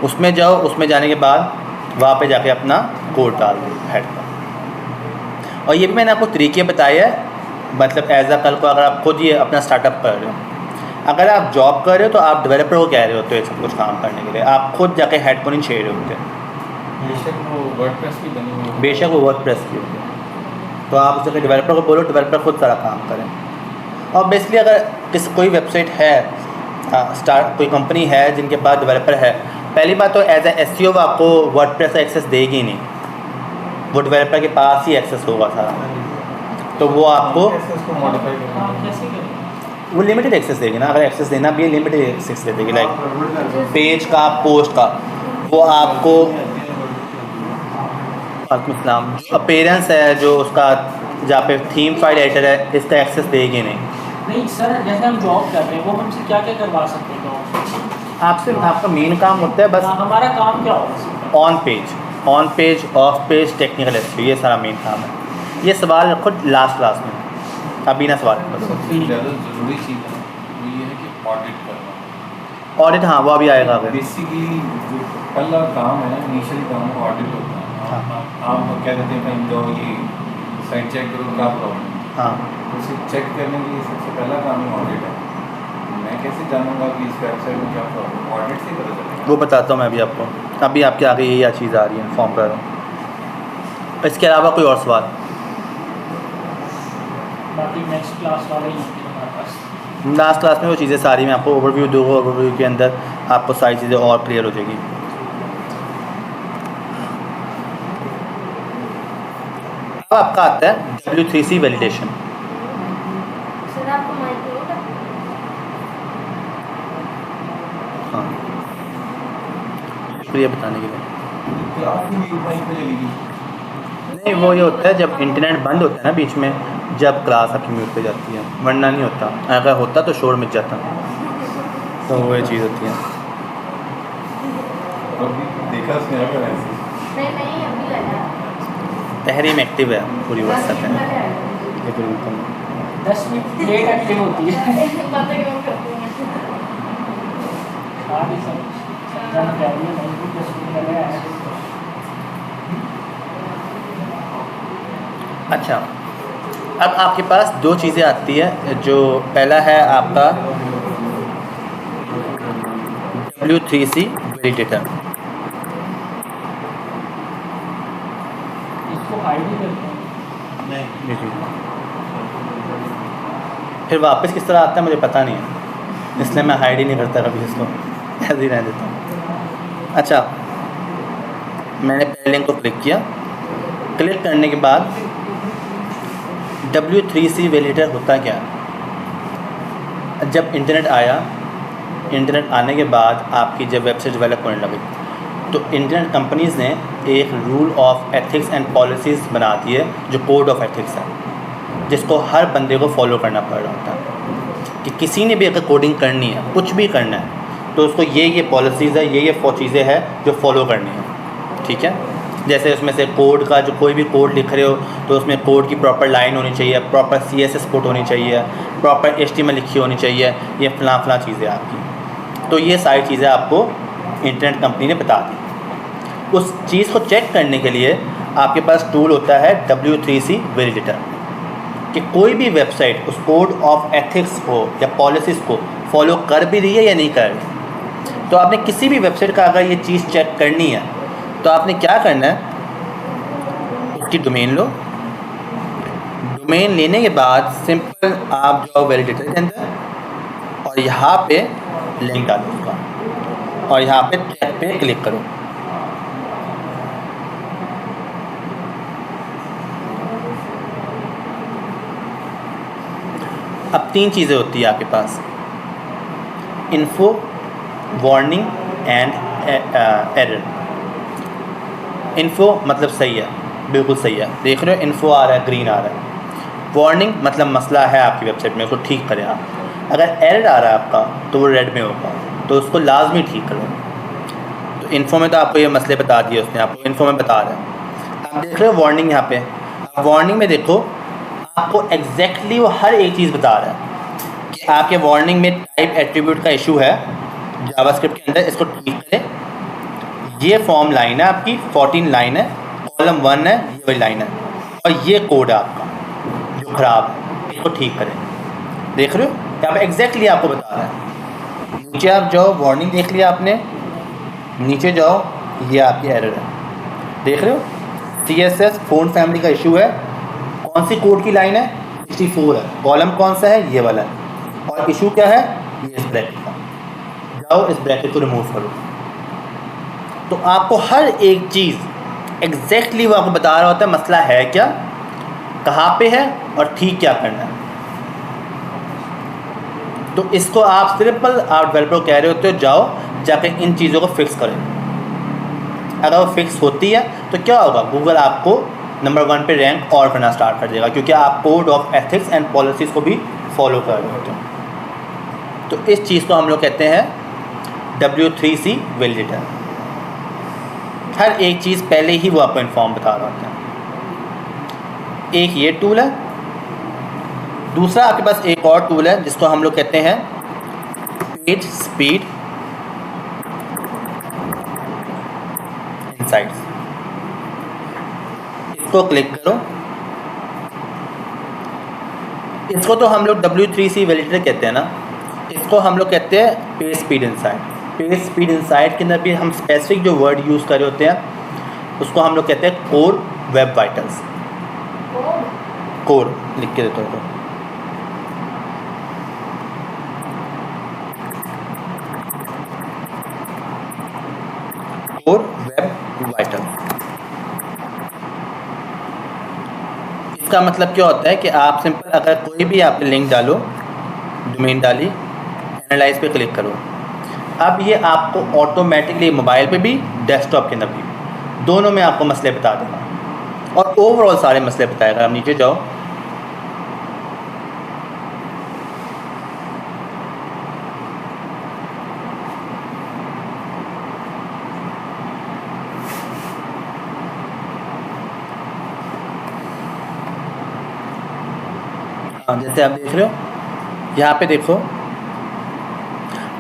उसमें जाओ, उसमें जाने के बाद वहाँ पे जाके अपना कोड डाल दो हेड का। और ये भी मैंने आपको तरीके बताए हैं, मतलब एज अ कल को अगर आप खुद ये अपना स्टार्टअप कर रहे हो, अगर आप जॉब कर रहे हो तो आप डेवलपर को कह रहे होते हो ये सब कुछ काम करने के लिए, आप खुद जाके हेड को नहीं छेड़ रहे होते। बेशक वो वर्डप्रेस की बनी हुई है। बेशक वो वर्डप्रेस की होती है, तो आप उस जगह डेवलपर को बोलो, डेवलपर खुद सारा काम करें। और बेसिकली अगर कोई वेबसाइट है, कोई कंपनी है जिनके पास डेवलपर है, पहली बात तो एज ए एसईओ वो आपको वर्डप्रेस का एक्सेस देगी नहीं, वो डेवलपर के पास ही एक्सेस होगा सारा, तो वो आपको कैसे उसको मॉडिफाई हाँ करना कैसे करें? वो लिमिटेड एक्सेस देगी ना। अगर एक्सेस देना भी है लिमिटेड एक्सेस दे देगी, लाइक पेज का, पोस्ट का, वो आपको वालेकुम अपीयरेंस है जो उसका जहाँ पे थीम फाइल एडिटर है, इसका एक्सेस देगी नहीं। नहीं सर, जैसे हम जॉब कर रहे हैं वो हमसे क्या क्या करवा सकते हैं जॉब? आपसे आपका मेन काम होता है बस हमारा काम क्या होगा? On page, of page, technical SEO, ये सारा मेन काम है। ये सवाल रखो लास्ट क्लास में, आप बिना सवाल करो। सबसे ज़्यादा ज़रूरी चीज़ है वो ये है कि ऑडिट करना। ऑडिट, हाँ वो अभी आएगा आगे। बेसिकली जो पहला काम है, इनिशियल काम ऑडिट होता है। आप क्या कहते हैं इनको, ये साइट चेक करो क्या प्रॉब्लम है, हाँ उसे चेक करने के लिए सबसे पहला काम ही ऑडिट है। मैं कैसे जानूंगा कि इस वेबसाइट में क्या प्रॉब्लम, ऑडिट से ही पता चलेगा। वो बताता हूँ मैं अभी आपको। अभी आपके आगे यही चीज़ आ रही है, इन्फॉर्म कर रहा हूँ। इसके अलावा कोई और सवाल? बाकी नेक्स्ट क्लास वाले ही होंगे हमारे पास। लास्ट क्लास में वो चीज़ें सारी मैं आपको ओवरव्यू दूँगा, ओवरव्यू के अंदर आपको सारी चीज़ें और क्लियर हो जाएगी। अब आपका आता है W3C वैलिडेशन। सर आपको माइक होगा? हाँ, शुक्रिया बताने के लिए। क्लास की म्यूट माइक पे चलेगी। नहीं, वो ये होता है जब इंटरनेट बंद होता है ना बीच में, जब क्लास आपकी म्यूट पे जाती है, वरना नहीं होता। अगर होता तो शोर मच जाता, तो वो ये चीज़ होती है। अभी देखा उसने अगर ऐसे नहीं अभी लगा। तहरीम एक्टिव है पूरी व्हाट्सएप है। पता ये पूरी मतलब 10 मिनट लेट एक्टिव होती है। क्यों करते हैं? सारी सब जब जाइए नहीं भी 10 मिनट लगे ऐसे। अच्छा, अब आपके पास दो चीज़ें आती है। जो पहला है आपका W3C वैलिडेटर। इसको हाइड ही करते हैं। फिर वापस किस तरह आता है मुझे पता नहीं है, इसलिए मैं हाइड ही नहीं करता कभी इसको, ऐसे ही रहने देता हूँ। अच्छा, मैंने पहले लिंक को क्लिक किया। क्लिक करने के बाद W3C वैलिडेटर होता क्या है? जब इंटरनेट आया, इंटरनेट आने के बाद आपकी जब वेबसाइट डेवलप होने लगी, तो इंटरनेट कंपनीज़ ने एक rule of ethics and policies बना दी है, जो कोड ऑफ एथिक्स है, जिसको हर बंदे को फॉलो करना पड़ रहा होता है। कि किसी ने भी अगर कोडिंग करनी है, कुछ भी करना है, तो उसको ये पॉलिसीज़ है, ये चीज़ें हैं जो फॉलो करनी है। ठीक है, जैसे उसमें से कोड का, जो कोई भी कोड लिख रहे हो तो उसमें कोड की प्रॉपर लाइन होनी चाहिए, प्रॉपर CSS पुट होनी चाहिए, प्रॉपर HTML लिखी होनी चाहिए, ये फलां चीज़ें आपकी। तो ये सारी चीज़ें आपको इंटरनेट कंपनी ने बता दी। उस चीज़ को चेक करने के लिए आपके पास टूल होता है W3C वैलिडेटर, कि कोई भी वेबसाइट उस कोड ऑफ एथिक्स को या पॉलिसीज़ को फॉलो कर भी रही है या नहीं कर रही। तो आपने किसी भी वेबसाइट का अगर ये चीज़ चेक करनी है, तो आपने क्या करना है, उसकी डोमेन लो। डोमेन लेने के बाद सिंपल आप जाओ वैलिडेटर के अंदर और यहाँ पे लिंक डालो उसका, और यहाँ पे चेक पे क्लिक करो। अब 3 चीज़ें होती है आपके पास, info, warning and error. Info मतलब सही है, बिल्कुल सही है, देख रहे हो इन्फो आ रहा है, ग्रीन आ रहा है। वार्निंग मतलब मसला है आपकी वेबसाइट में, उसको ठीक करें आप। अगर एरर आ रहा है आपका तो वो रेड में होगा, तो उसको लाजमी ठीक करो। तो इन्फो में तो आपको ये मसले बता दिए उसने, आपको इन्फो में बता रहा है। आप देख रहे हो वार्निंग यहाँ पे, वार्निंग में देखो आपको एग्जैक्टली वो हर एक चीज़ बता रहा है कि आपके वार्निंग में टाइप एट्रीब्यूट का इशू है जावास्क्रिप्ट के अंदर, इसको ठीक करें। ये फॉर्म लाइन है आपकी, 14 लाइन है, कॉलम 1 है, ये वही लाइन है, और ये कोड है आपका जो ख़राब है, इसको ठीक करें। देख रहे हो यहाँ पे एग्जैक्टली आपको बता रहा है। नीचे आप जाओ, वार्निंग देख लिया आपने, नीचे जाओ, ये आपकी एरर है, देख रहे हो CSS फ़ॉन्ट फैमिली का इशू है। कौन सी कोड की लाइन है? 64 है। कॉलम कौन सा है? ये वाला है। और इशू क्या है? ये इस ब्रैकेट का। जाओ इस ब्रैकेट को रिमूव करो। तो आपको हर एक चीज़ एग्जैक्टली वो आपको बता रहा होता है मसला है क्या, कहाँ पे है और ठीक क्या करना है। तो इसको आप सिंपल आप डेवलपर को कह रहे होते हो जाओ जाके इन चीज़ों को फिक्स करें। अगर वो फिक्स होती है तो क्या होगा, गूगल आपको नंबर 1 पे रैंक और करना स्टार्ट कर देगा, क्योंकि आप code of ethics and policies को भी फॉलो कर रहे होते हो। तो इस चीज़ को हम लोग कहते हैं W3C वैलिडेटर। हर एक चीज़ पहले ही वो आपको इन्फॉर्म बता रहा होता है। एक ये टूल है, दूसरा आपके पास एक और टूल है जिसको हम लोग कहते हैं पेज स्पीड इनसाइट्स। इसको क्लिक करो। इसको तो हम लोग W3C वैलिडेटर कहते हैं ना, इसको हम लोग कहते हैं page speed insight. Page speed insight के अंदर भी हम स्पेसिफिक जो वर्ड यूज़ कर रहे होते हैं उसको हम लोग कहते हैं कोर वेब वाइटल्स। कोर लिख के देता हूँ कोर वेब वाइटल। इसका मतलब क्या होता है कि आप सिंपल अगर कोई भी आपने लिंक डालो, डोमेन डाली, एनालाइज पे क्लिक करो, अब ये आपको ऑटोमेटिकली मोबाइल पे भी डेस्कटॉप के अंदर भी दोनों में आपको मसले बता देगा और ओवरऑल सारे मसले बताएगा। आप नीचे जाओ, हाँ जैसे आप देख रहे हो यहाँ पे देखो,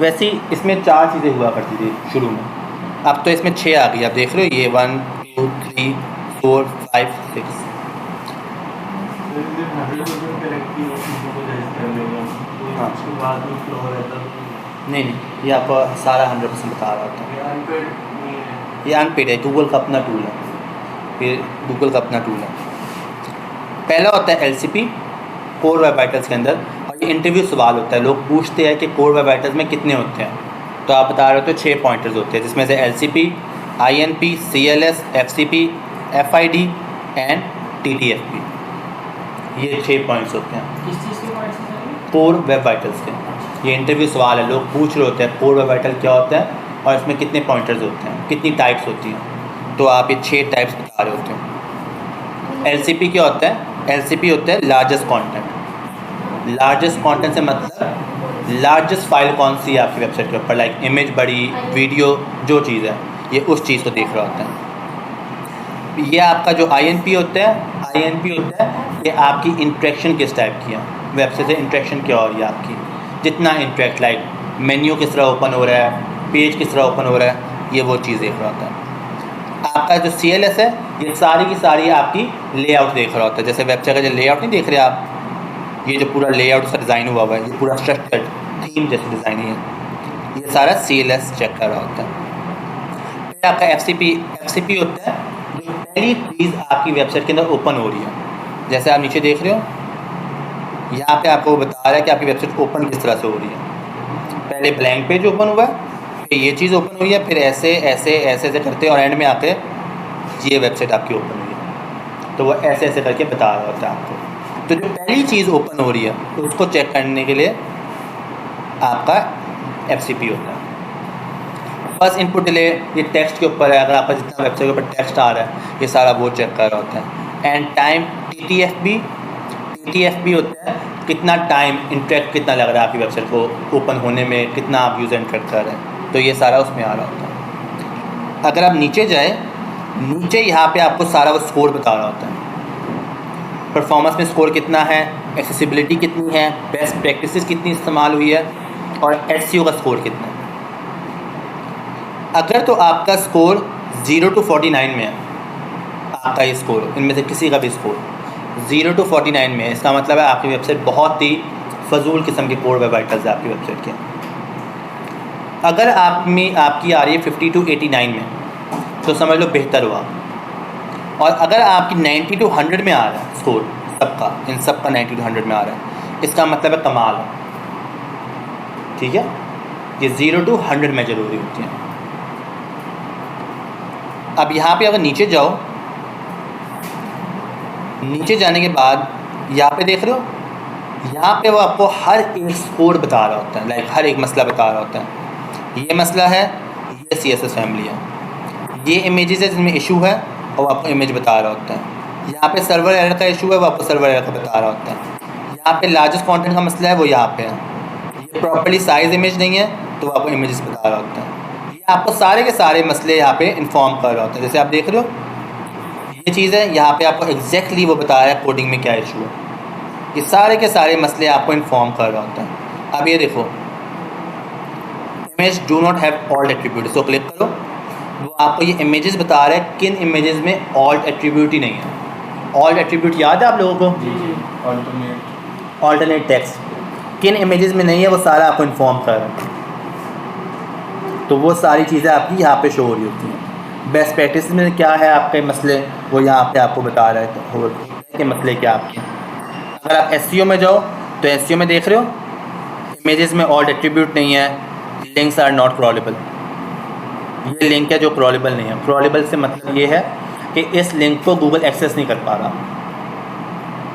वैसे ही इसमें 4 चीज़ें हुआ करती थी शुरू में, अब तो इसमें 6 आ गई। आप देख रहे हो ये 1 2 3 4 5 6। हाँ नहीं ये आपको सारा 100% बता रहा होता है। ये अनपेड है, गूगल का अपना टूल है, ये गूगल का अपना टूल है। पहला होता है LCP कोर वेब वाइटल्स के अंदर, और ये इंटरव्यू सवाल होता है। लोग पूछते हैं कि कोर वेब वाइटल्स में कितने होते हैं, तो आप बता रहे हो तो 6 पॉइंटर्स होते हैं, जिसमें से LCP, INP, CLS, FCP, FID and TTFP, ये 6 पॉइंट्स होते हैं किस चीज़ के पॉइंट्स हैं? कोर वेब वाइटल्स के। ये इंटरव्यू सवाल है, लोग पूछ रहे होते हैं कोर वेब वाइटल क्या होता है और इसमें कितने पॉइंटर्स होते हैं, कितनी टाइप्स होती हैं, तो आप ये 6 टाइप्स बता रहे होते हैं। LCP क्या होता है? LCP होता है लार्जेस्ट कंटेंट। लार्जेस्ट कंटेंट से मतलब लार्जेस्ट फाइल कौन सी है आपकी वेबसाइट के ऊपर, लाइक इमेज बड़ी, वीडियो, जो चीज़ है ये उस चीज़ को देख रहा होता है। ये आपका जो INP होता है, INP होता है ये आपकी इंट्रैक्शन किस टाइप की है, वेबसाइट से इंट्रैक्शन क्या हो रही है आपकी, जितना इंट्रैक्ट, लाइक मेन्यू किस तरह ओपन हो रहा है, पेज किस तरह ओपन हो रहा है, ये वो चीज़ देख रहा होता है। आपका जो CLS है ये सारी की सारी आपकी लेआउट देख रहा होता है। जैसे वेबसाइट का जो लेआउट नहीं देख रहे आप, ये जो पूरा लेआउट सा डिज़ाइन हुआ हुआ है, ये पूरा स्ट्रक्चर्ड थीम जैसे डिज़ाइन है, ये सारा CLS चेक कर रहा होता है। फिर आपका FCP होता है जो पहली चीज़ आपकी वेबसाइट के अंदर ओपन हो रही है। जैसे आप नीचे देख रहे हो, यहाँ पे आपको बता रहा है कि आपकी वेबसाइट ओपन किस तरह से हो रही है। पहले ब्लैंक पेज ओपन हुआ है, फिर ये चीज़ ओपन हुई है, फिर ऐसे ऐसे ऐसे ऐसे करते और एंड में आके ये वेबसाइट आपकी ओपन हुई है, तो वो ऐसे ऐसे करके बता रहा होता है आपको। तो जो पहली चीज़ ओपन हो रही है तो उसको चेक करने के लिए आपका FCP होता है। फर्स्ट इनपुट डिले ये टेक्स्ट के ऊपर है, अगर आपका जितना वेबसाइट के ऊपर टेक्स्ट आ रहा है ये सारा वो चेक कर रहा होता है। एंड टाइम TTFB होता है कितना टाइम इंटरेक्ट कितना लग रहा है आपकी वेबसाइट को ओपन होने में, कितना आप यूज़र इंटरेक्ट कर रहे हैं, तो ये सारा उसमें आ रहा होता है। अगर आप नीचे जाए, नीचे यहाँ पे आपको सारा वो स्कोर बता रहा होता है। परफॉर्मेंस में स्कोर कितना है, एक्सेसिबिलिटी कितनी है, बेस्ट प्रैक्टिसेस कितनी इस्तेमाल हुई है और SEO का स्कोर कितना है। अगर तो आपका स्कोर 0 to 49 में है, आपका ये स्कोर, इनमें से किसी का भी स्कोर 0 to 49 में है, इसका मतलब है आपकी वेबसाइट बहुत ही फजूल किस्म के कोर वेब वाइटल्स है आपकी वेबसाइट के। अगर आपकी आ रही है 50 to 89 में, तो समझ लो बेहतर हुआ। और अगर आपकी 90 to 100 में आ रहा है स्कोर, सबका, इन सब का 90 to 100 में आ रहा है, इसका मतलब है कमाल है। ठीक है, ये 0 to 100 में ज़रूरी होती है। अब यहाँ पे अगर नीचे जाओ, नीचे जाने के बाद यहाँ पे देख रहे हो, यहाँ पे वो आपको हर एक स्कोर बता रहा होता है, लाइक हर एक मसला बता रहा होता है। ये मसला है, ये CSS फैमिली है, ये इमेजेस है जिसमें इशू है और वो आपको इमेज बता रहा होता है। यहाँ पे सर्वर एरर का इशू है, वो आपको सर्वर एरर का बता रहा होता है। यहाँ पे लार्जेस्ट कंटेंट का मसला है, वो यहाँ पे है। ये प्रॉपर्ली साइज इमेज नहीं है, तो वो आपको इमेजेस बता रहा होता है। ये आपको सारे के सारे मसले यहाँ पे इन्फॉर्म कर रहा होता है। जैसे आप देख रहे हो, ये चीज़ है, यहाँ पे आपको एग्जैक्टली वो बता रहा है कोडिंग में क्या इशू है। ये सारे के सारे मसले आपको इन्फॉर्म कर रहा होता है। अब ये देखो, image do not have alt attribute, इसको क्लिक करो, वो आपको ये इमेजेस बता रहा है किन इमेजेस में ऑल्ट एट्रीब्यूट ही नहीं है। ऑल्ट एट्रीब्यूट याद है आप लोगों को? जी जी। ऑल्टरनेट टेक्स्ट किन इमेजेस में नहीं है, वो सारा आपको इन्फॉर्म कर रहा है। तो वो सारी चीज़ें आपकी यहाँ पे शो हो रही होती हैं। बेस्ट प्रैक्टिस में क्या है आपके मसले, वो यहाँ पे आपको बता रहा है कि मसले क्या आपके। अगर आप SEO में जाओ तो SEO में देख रहे हो इमेजेस में ऑल्ट एट्रीब्यूट नहीं है, लिंक्स आर नॉट क्रॉलेबल। ये लिंक है जो क्रॉलेबल नहीं है। क्रॉलेबल से मतलब ये है कि इस लिंक को गूगल एक्सेस नहीं कर पा रहा।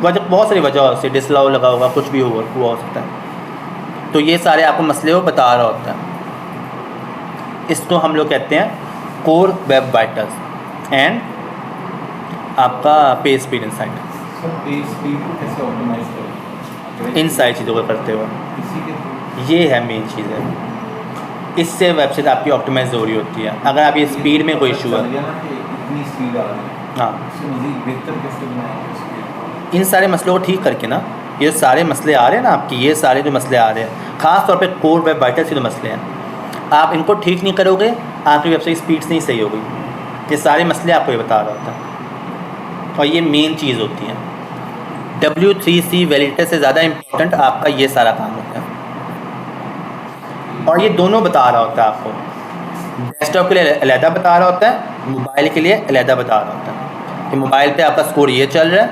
वजह बहुत सारी वजह से, डिसअलाउ लगा होगा, कुछ भी हुआ हो सकता है। तो ये सारे आपको मसले वो बता रहा होता है। इसको हम लोग कहते हैं कोर वेब वाइटल्स एंड आपका पेज स्पीड इनसाइट। इन सारी चीज़ों को करते हुए ये है मेन चीज़ है, इससे वेबसाइट आपकी ऑप्टिमाइज हो रही होती है। अगर आप ये स्पीड में कोई इशू है, हाँ, इन सारे मसलों को ठीक करके ना, ये सारे मसले आ रहे हैं ना आपकी, ये सारे जो मसले आ रहे हैं ख़ास तौर पे कोर वेब वाइटल्स के जो मसले हैं, आप इनको ठीक नहीं करोगे आपकी वेबसाइट स्पीड नहीं सही होगी। ये सारे मसले आपको ये बता रहा होता है और ये मेन चीज़ होती है। W3C वैलिडेटर से ज़्यादा इम्पोर्टेंट आपका ये सारा काम होता है। और ये दोनों बता रहा होता है आपको, डेस्कटॉप के लिए अलहदा बता रहा होता है, मोबाइल के लिए अलहदा बता रहा होता है कि मोबाइल पे आपका स्कोर ये चल रहा है,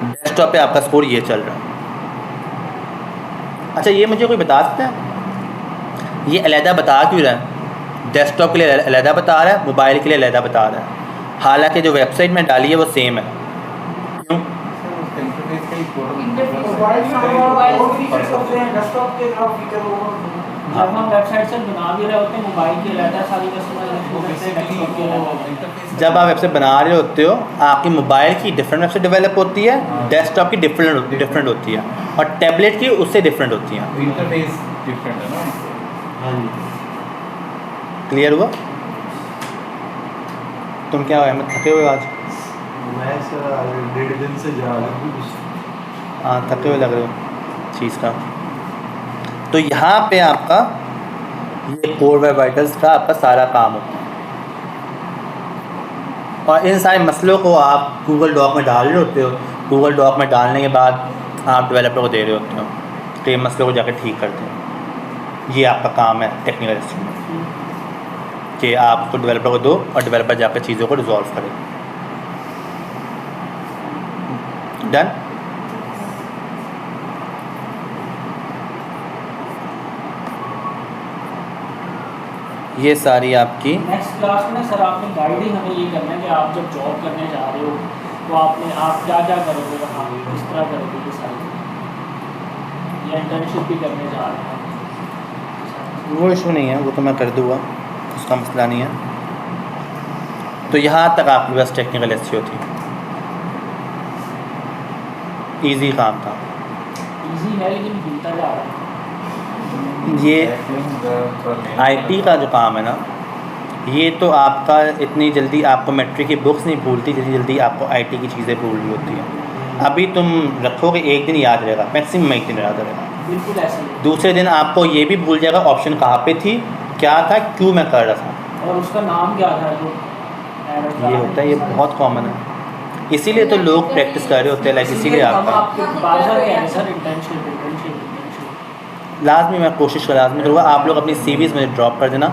डेस्कटॉप पे आपका स्कोर ये चल रहा है। अच्छा, ये मुझे कोई बता सकता है ये अलहदा बता क्यों रहा है? डेस्कटॉप के लिए अलहदा बता रहा है, मोबाइल के लिए अलहदा बता रहा है, हालांकि जो वेबसाइट में डाली है वो सेम है। क्यों? जब हम वेबसाइट से बना भी रहे होते हैं मोबाइल की अलग सारी जब आप वेबसाइट बना रहे होते हो आपकी मोबाइल की डिफरेंट वेबसाइट डेवलप होती है, डेस्कटॉप की डिफरेंट होती है और टैबलेट की उससे डिफरेंट होती है। इंटरफेस डिफरेंट है ना। क्लियर हुआ? तुम क्या अहमद थके हुए आज? मैं सर 1.5 दिन से जा रहा हूँ। हाँ, थके हुए लग रहे हो चीज़ का। तो यहाँ पे आपका ये कोर वेब वाइटल्स का आपका सारा काम होता है और इन सारे मसलों को आप गूगल डॉक में डाल रहे होते हो। गूगल डॉक में डालने के बाद आप डेवलपर को दे रहे होते हो तो ये मसलों को जाकर ठीक करते हैं। ये आपका काम है टेक्निकल एस्टिमेट कि आप उसको डेवलपर को दो और डेवलपर जाकर चीज़ों को रिजॉल्व करे। डन? ये सारी आपकी नेक्स्ट क्लास में सर आपने गाइड ही हमें ये करना है कि आप जब जॉब करने जा रहे हो तो आप क्या क्या करोगे वहाँ, किस तरह करोगे ये सारी, या इंटर्नशिप भी करने जा रहे हैं। वो इशू नहीं है, वो तो मैं कर दूँगा, उसका मसला नहीं है। तो यहाँ तक आपके पास टेक्निकल एसईओ थी, इजी काम था। इजी है लेकिन भूलता जा रहा है। ये आईटी का जो काम है ना, ये तो आपका इतनी जल्दी आपको मैट्रिक की बुक्स नहीं भूलती, जल्दी जल्दी आपको आईटी की चीज़ें भूल रही होती हैं। अभी तुम रखोगे एक दिन याद रहेगा, मैक्सिमम एक दिन याद रहेगा, बिल्कुल ऐसा ही। दूसरे दिन आपको ये भी भूल जाएगा ऑप्शन कहाँ पे थी, क्या था, क्यों मैं कर रहा था। और उसका नाम क्या था जो ये होता है, ये बहुत कॉमन है, इसीलिए तो लोग प्रैक्टिस कर रहे होते हैं, लाइक इसीलिए हम आपका आपके बाजार के हैं सर, इंटर्नशिप लाजमी मैं कोशिश लाजमी करूँगा। आप लोग अपनी CVs मुझे ड्रॉप कर देना,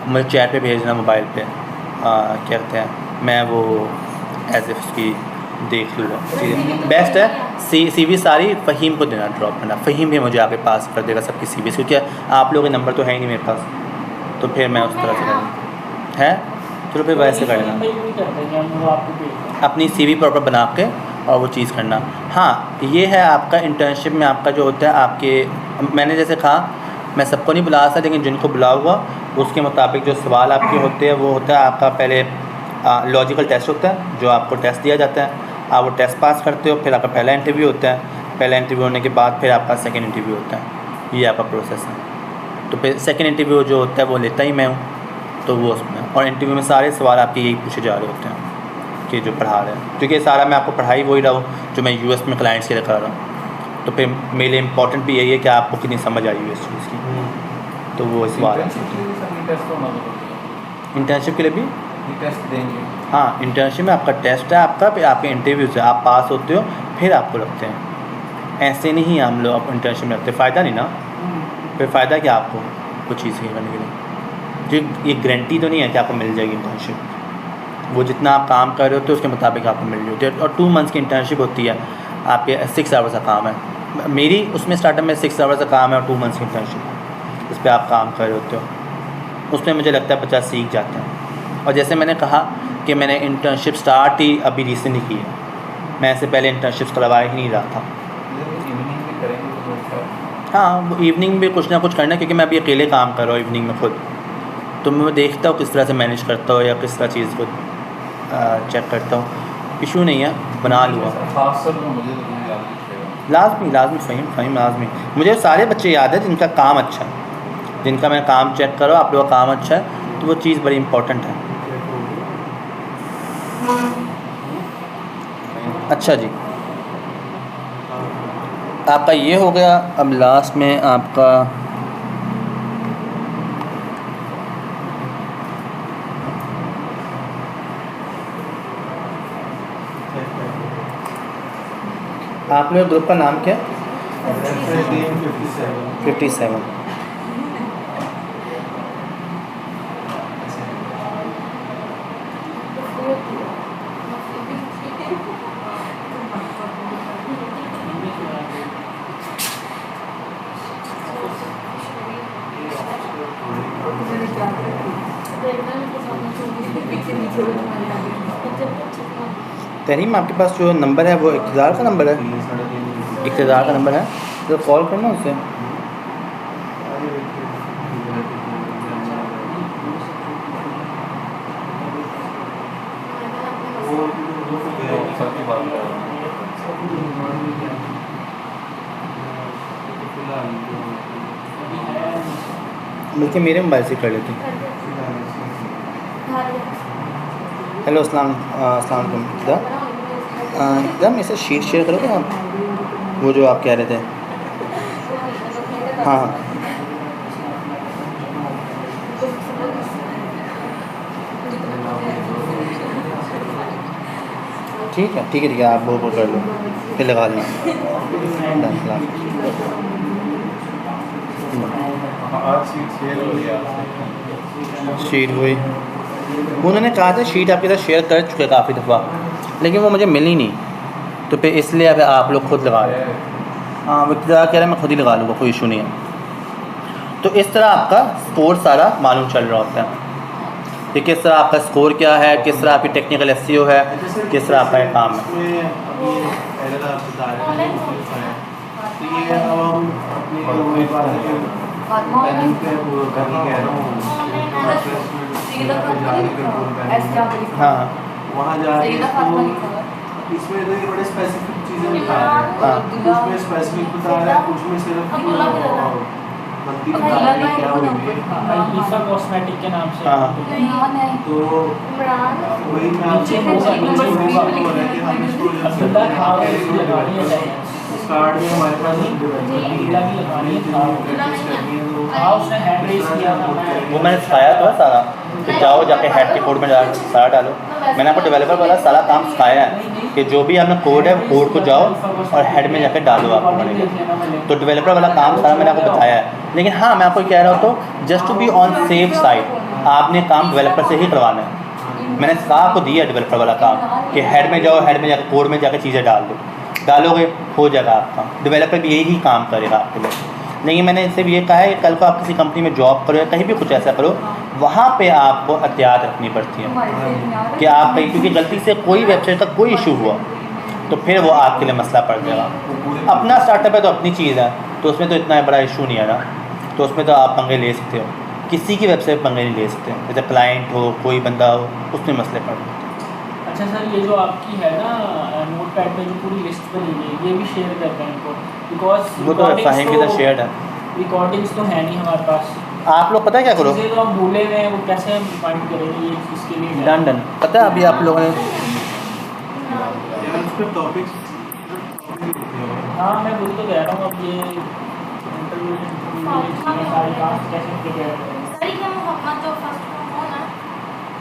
मुझे चैट पे भेज देना मोबाइल पे, क्या कहते हैं, मैं वो एज इफ उसकी देख लूँगा। बेस्ट है CV सारी फ़हीम को देना, ड्रॉप करना। फ़हीम भी मुझे आगे पास कर देगा सबकी CVs, क्योंकि आप लोगों के नंबर तो है ही नहीं मेरे पास, तो फिर मैं उस तरह से करूँगा। है चलो फिर वैसे कर लेना, अपनी CV प्रॉपर बना के और वो चीज़ करना। हाँ, ये है आपका इंटर्नशिप में आपका जो होता है, आपके मैंने जैसे कहा मैं सबको नहीं बुला सकता, लेकिन जिनको बुलाऊंगा उसके मुताबिक जो सवाल आपके होते हैं वो होता है आपका पहले लॉजिकल टेस्ट होता है, जो आपको टेस्ट दिया जाता है, आप वो टेस्ट पास करते हो, फिर आपका पहला इंटरव्यू होता है, पहला इंटरव्यू होने के बाद फिर आपका सेकंड इंटरव्यू होता है। ये आपका प्रोसेस है। तो फिर सेकंड इंटरव्यू जो होता है वो लेता ही मैं हूँ, तो वो उसमें, और इंटरव्यू में सारे सवाल आपके यही पूछे जा रहे होते हैं कि जो पढ़ा रहे हैं, क्योंकि सारा मैं आपको पढ़ाई वही रहा हूँ जो मैं US में क्लाइंट्स के लिए कर रहा हूँ। तो फिर मेरे लिए इम्पोर्टेंट भी यही है कि आपको कितनी समझ आई हुई है इस चीज़ की, तो वो इस बात है। इंटर्नशिप के लिए सभी टेस्ट होना जरूरी है, इंटर्नशिप के लिए भी ये टेस्ट देंगे। हाँ, इंटर्नशिप में आपका टेस्ट है, आपका फिर आपके इंटरव्यू से आप पास होते हो फिर आपको रखते हैं। ऐसे नहीं हम लोग आप इंटर्नशिप में रखते, फ़ायदा नहीं ना, फिर फ़ायदा क्या आपको कुछ चीज़ सही करने के लिए, जो ये गारंटी तो नहीं है कि आपको मिल जाएगी इंटर्नशिप। वो जितना आप काम कर रहे होते हो उसके मुताबिक आपको मिल रही होती है। और 2 मंथ्स की इंटर्नशिप होती है, आपके 6 आवर्स का काम है। मेरी उसमें स्टार्टअप में 6 आवर्स का काम है और 2 मंथ्स की इंटर्नशिप, इस पर आप काम कर रहे होते हो। उसमें मुझे लगता है 50 सीख जाते हैं। और जैसे मैंने कहा कि मैंने इंटर्नशिप स्टार्ट ही अभी रिसेंटली की है, मैं इससे पहले इंटर्नशिप्स करवा ही नहीं रहा था। इवनिंग में करेंगे तो अच्छा। हाँ, वो इवनिंग में कुछ ना कुछ करना है, क्योंकि मैं अभी अकेले काम कर रहा हूँ इवनिंग में खुद, तो मैं देखता हूँ किस तरह से मैनेज करता हूँ या किस तरह चीज़ को चेक करता हूँ। इशू नहीं है, बना लूँगा। खास सर में मुझे तो याद रखिएगा। लाजमी फ़हीम लाजमी। मुझे सारे बच्चे याद है जिनका काम अच्छा है, जिनका मैं काम चेक करो आप लोग का काम अच्छा है, तो वो चीज़ बड़ी इंपॉर्टेंट है। अच्छा जी, आपका ये हो गया। अब लास्ट में आपका आप लोग ग्रुप का नाम क्या है? 57। तहरीम, आपके पास जो नंबर है वो इक़्तिदार का नंबर है? इक़्तिदार का नंबर है तो कॉल करना उससे। सर की बात कर रहा हूँ। बल्कि मेरे मोबाइल से कर लेते। हेलो, अस्सलाम वालेकुम। इधर मेरे से शीट शेयर करोगे आप, वो जो आप कह रहे थे? हाँ, ठीक है, आप वो कर लो, फिर लगा लेना। आज सीट शेयर हो गया आपसे। शीट हुई, उन्होंने कहा था शीट आपके साथ शेयर कर चुके काफ़ी दफ़ा, लेकिन वो मुझे मिली नहीं, तो फिर इसलिए अब आप लोग खुद लगा लें। हाँ, वो कह रहा है मैं खुद ही लगा लूँगा, कोई इशू नहीं है। तो इस तरह आपका स्कोर सारा मालूम चल रहा होता है कि किस तरह आपका स्कोर क्या है, किस तरह आपकी टेक्निकल एसईओ है, किस तरह आपका ये काम है। हाँ, वहाँ जाके इसको इसमें तो ये बड़े स्पेसिफिक चीज़ें बता रहे हैं। कुछ में स्पेसिफिक बता रहे हैं, कुछ में सिर्फ गलती बता रहे हैं क्या हुई है। ईसा कॉस्मेटिक के नाम से। हाँ। तो वही मैं आपसे अब्दुल्ला खान की लगानी है, कार्ड में हमारे पास अब्दुल्ला की लगानी है। हाँ, उसने हैंड रेस किया था। वो मैंने सिखाया तो है सारा, तो जाओ जाके हेड के कोड में जा सारा डालो। मैंने आपको डेवलपर वाला सारा काम सिखाया है कि जो भी आपने कोड है कोड को जाओ और हेड में जाके डालो आपको पड़ेगा। तो डेवलपर वाला काम सारा मैंने आपको बताया है। लेकिन हाँ, मैं आपको कह रहा हूँ तो just to be on safe side आपने काम डेवलपर से ही करवाना है। मैंने सिखा आपको दिया डेवलपर वाला काम कि हेड में जाओ, हेड में जाकर कोड में जाकर चीज़ें डाल दो, डालोगे हो जाएगा आपका। डेवलपर भी यही काम करेगा आपके लिए। लेकिन मैंने इनसे भी ये कहा है कि कल को आप किसी कंपनी में जॉब करो या कहीं भी कुछ ऐसा करो, वहाँ पे आपको एहतियात रखनी पड़ती है कि आप कहीं, क्योंकि गलती से कोई वेबसाइट का कोई इशू हुआ तो फिर वो आपके लिए मसला पड़ जाएगा। अपना स्टार्टअप है तो अपनी चीज़ है, तो उसमें तो इतना बड़ा इशू नहीं है ना, तो उसमें तो आप पंगे ले सकते हो। किसी की वेबसाइट पंगे नहीं ले सकते, जैसे क्लाइंट हो, कोई बंदा हो, उसमें मसले पड़ जाते हैं। अच्छा सर, ये जो आपकी है ना नोट पैड पे जो पूरी लिस्ट बनी हुई है, ये भी शेयर करते हैं इनको, बिकॉज वो तो फ़हीम के साथ शेयर्ड है। रिकॉर्डिंग्स तो है नहीं हमारे पास। आप लोग पता है क्या करो, चीज़ें तो हम भूले हुए हैं, वो कैसे हम रिमाइंड करेंगे ये इसके लिए? डन पता है अभी आप लोगों ने टॉपिक्स हाँ मैं वही तो कह रहा हूँ, अब ये इंटरव्यू सारी काम कैसे प्रिपेयर करें। सही क्या मोहम्मद जो फर्स्ट में हो ना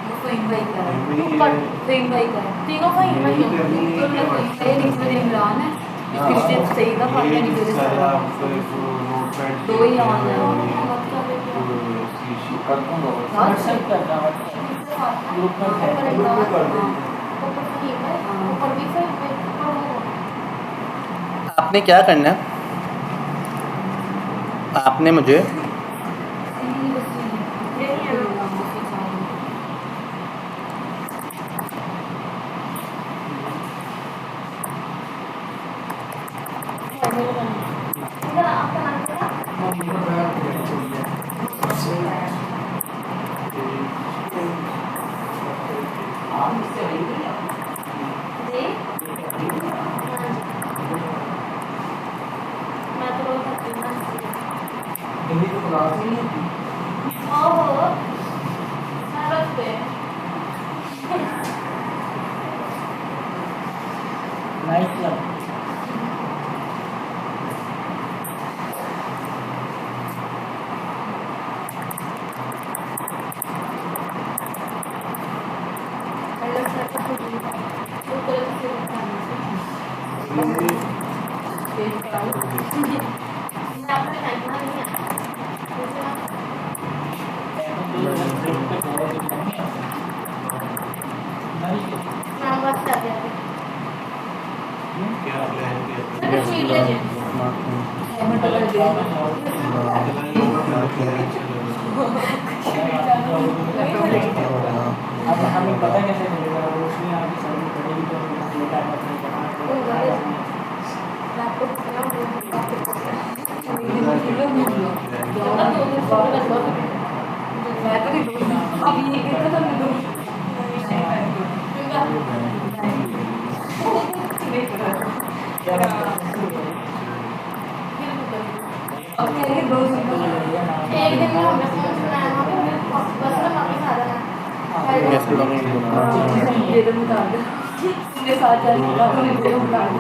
वो फहीम भाई का है, फहीम ऊपर भाई है। फहीम भाई का है, तीनों फहीम भाई यही करनी है हैं, तो क्या फहीम भाई नीचे में इमरान है, इसकी स्टेप सही का फातिहा ये नहीं दे सारा रहा। आपको एक नोटपैड दो ही ऑनलाइन कर दूंगा बस। व्हाट्सएप करना, व्हाट्सएप ग्रुप में है। ग्रुप में कर देंगे। ऊपर फहीम है, ऊपर भी फहीम भाई, ऊपर वो आपने क्या करना है, आपने मुझे नाइट क्लब क्या प्लान किया अब हमें पता कैसे चलेगा, रोशनी आगे चलनी पड़ेगी तो हमें ये टाइम अपने करना एक दिन में हमने फोन सुनाया वहाँ पे बस में वापस आ जाना गैस ब्लॉगिंग ये तो बता दो इसके साथ चल के मुझे बता दो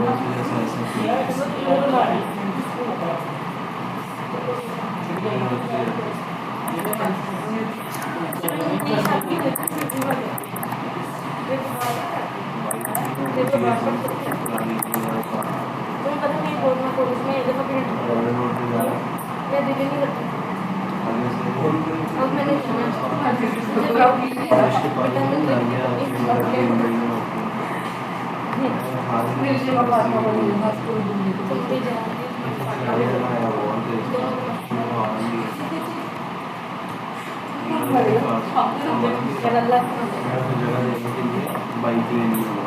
तुम्हें पता नहीं बोलना कॉलेज में एक दफा मैं दीदी नहीं करती अब मैंने बाइक लेनी होगा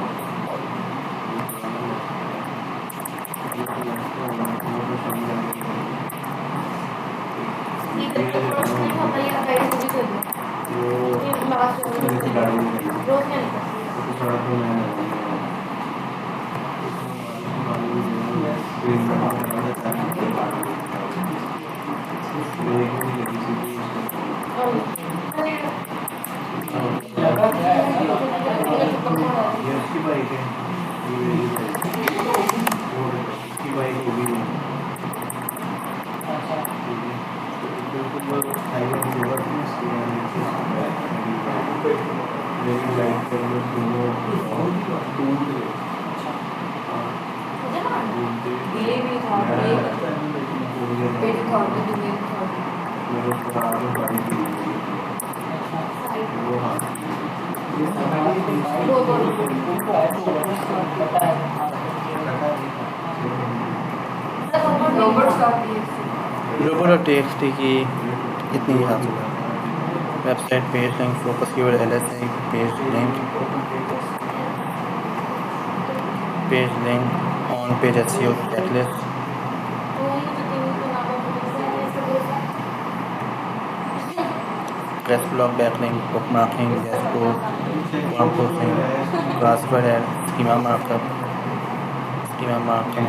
ये उसकी बाइक है, ये उसकी बाइक होगी बिल्कुल हाईवे की जरूरत नहीं लेकिन लाइट कर लो ये भी था पेट था दूसरे था मेरे को आगे गाड़ी की वो हाँ robo.txt की इतनी ही हासिल है। Website page link focus keyword LSI page link on page SEO checklist press blog backlink book marking dashboard form posting transfer है स्कीमा मार्कअप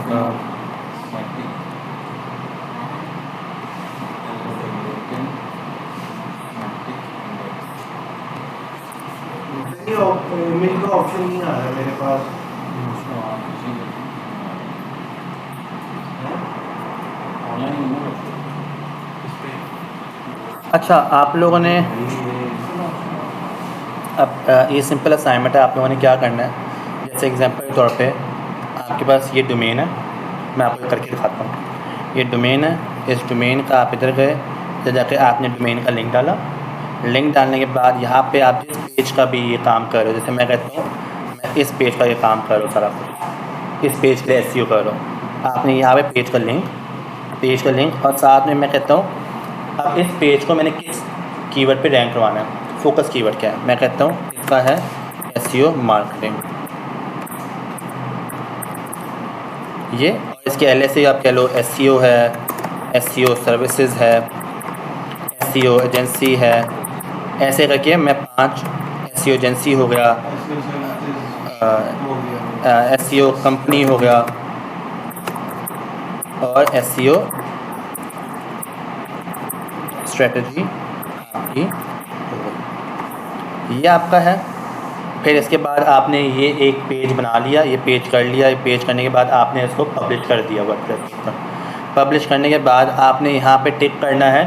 का इमेज का ऑप्शन नहीं आ रहा है मेरे पास अच्छा, आप लोगों ने अब ये सिंपल असाइनमेंट है, आप लोगों ने क्या करना है, जैसे एग्जांपल के तौर पे आपके पास ये डोमेन है, मैं आपको करके दिखाता हूँ। ये डोमेन है, इस डोमेन का आप इधर गए, इधर जाके आपने डोमेन का लिंक डाला। लिंक डालने के बाद यहाँ पे आप जिस पेज का भी ये काम कर रहे हो, जैसे मैं कहता हूँ मैं इस पेज का ये काम कर रहा हूँ सारा कुछ, इस पेज के लिए SEO कर रहा हूँ, आपने यहाँ पे पेज का लिंक और साथ में मैं कहता हूँ अब इस पेज को मैंने किस कीवर्ड पे रैंक करवाना है, फोकस कीवर्ड क्या है, मैं कहता हूँ इसका है SEO मार्केटिंग, ये और इसके LSA आप कह लो SEO है, SEO सर्विसेज है, SEO एजेंसी है, ऐसे करके मैं 5 SEO एजेंसी हो गया, SEO कंपनी हो गया और SEO स्ट्रेटजी आपकी हो गई। ये आपका है। फिर इसके बाद आपने ये एक पेज बना लिया, ये पेज कर लिया, ये पेज करने के बाद आपने इसको पब्लिश कर दिया वर्डप्रेस पर। पब्लिश करने के बाद आपने यहाँ पे टिक करना है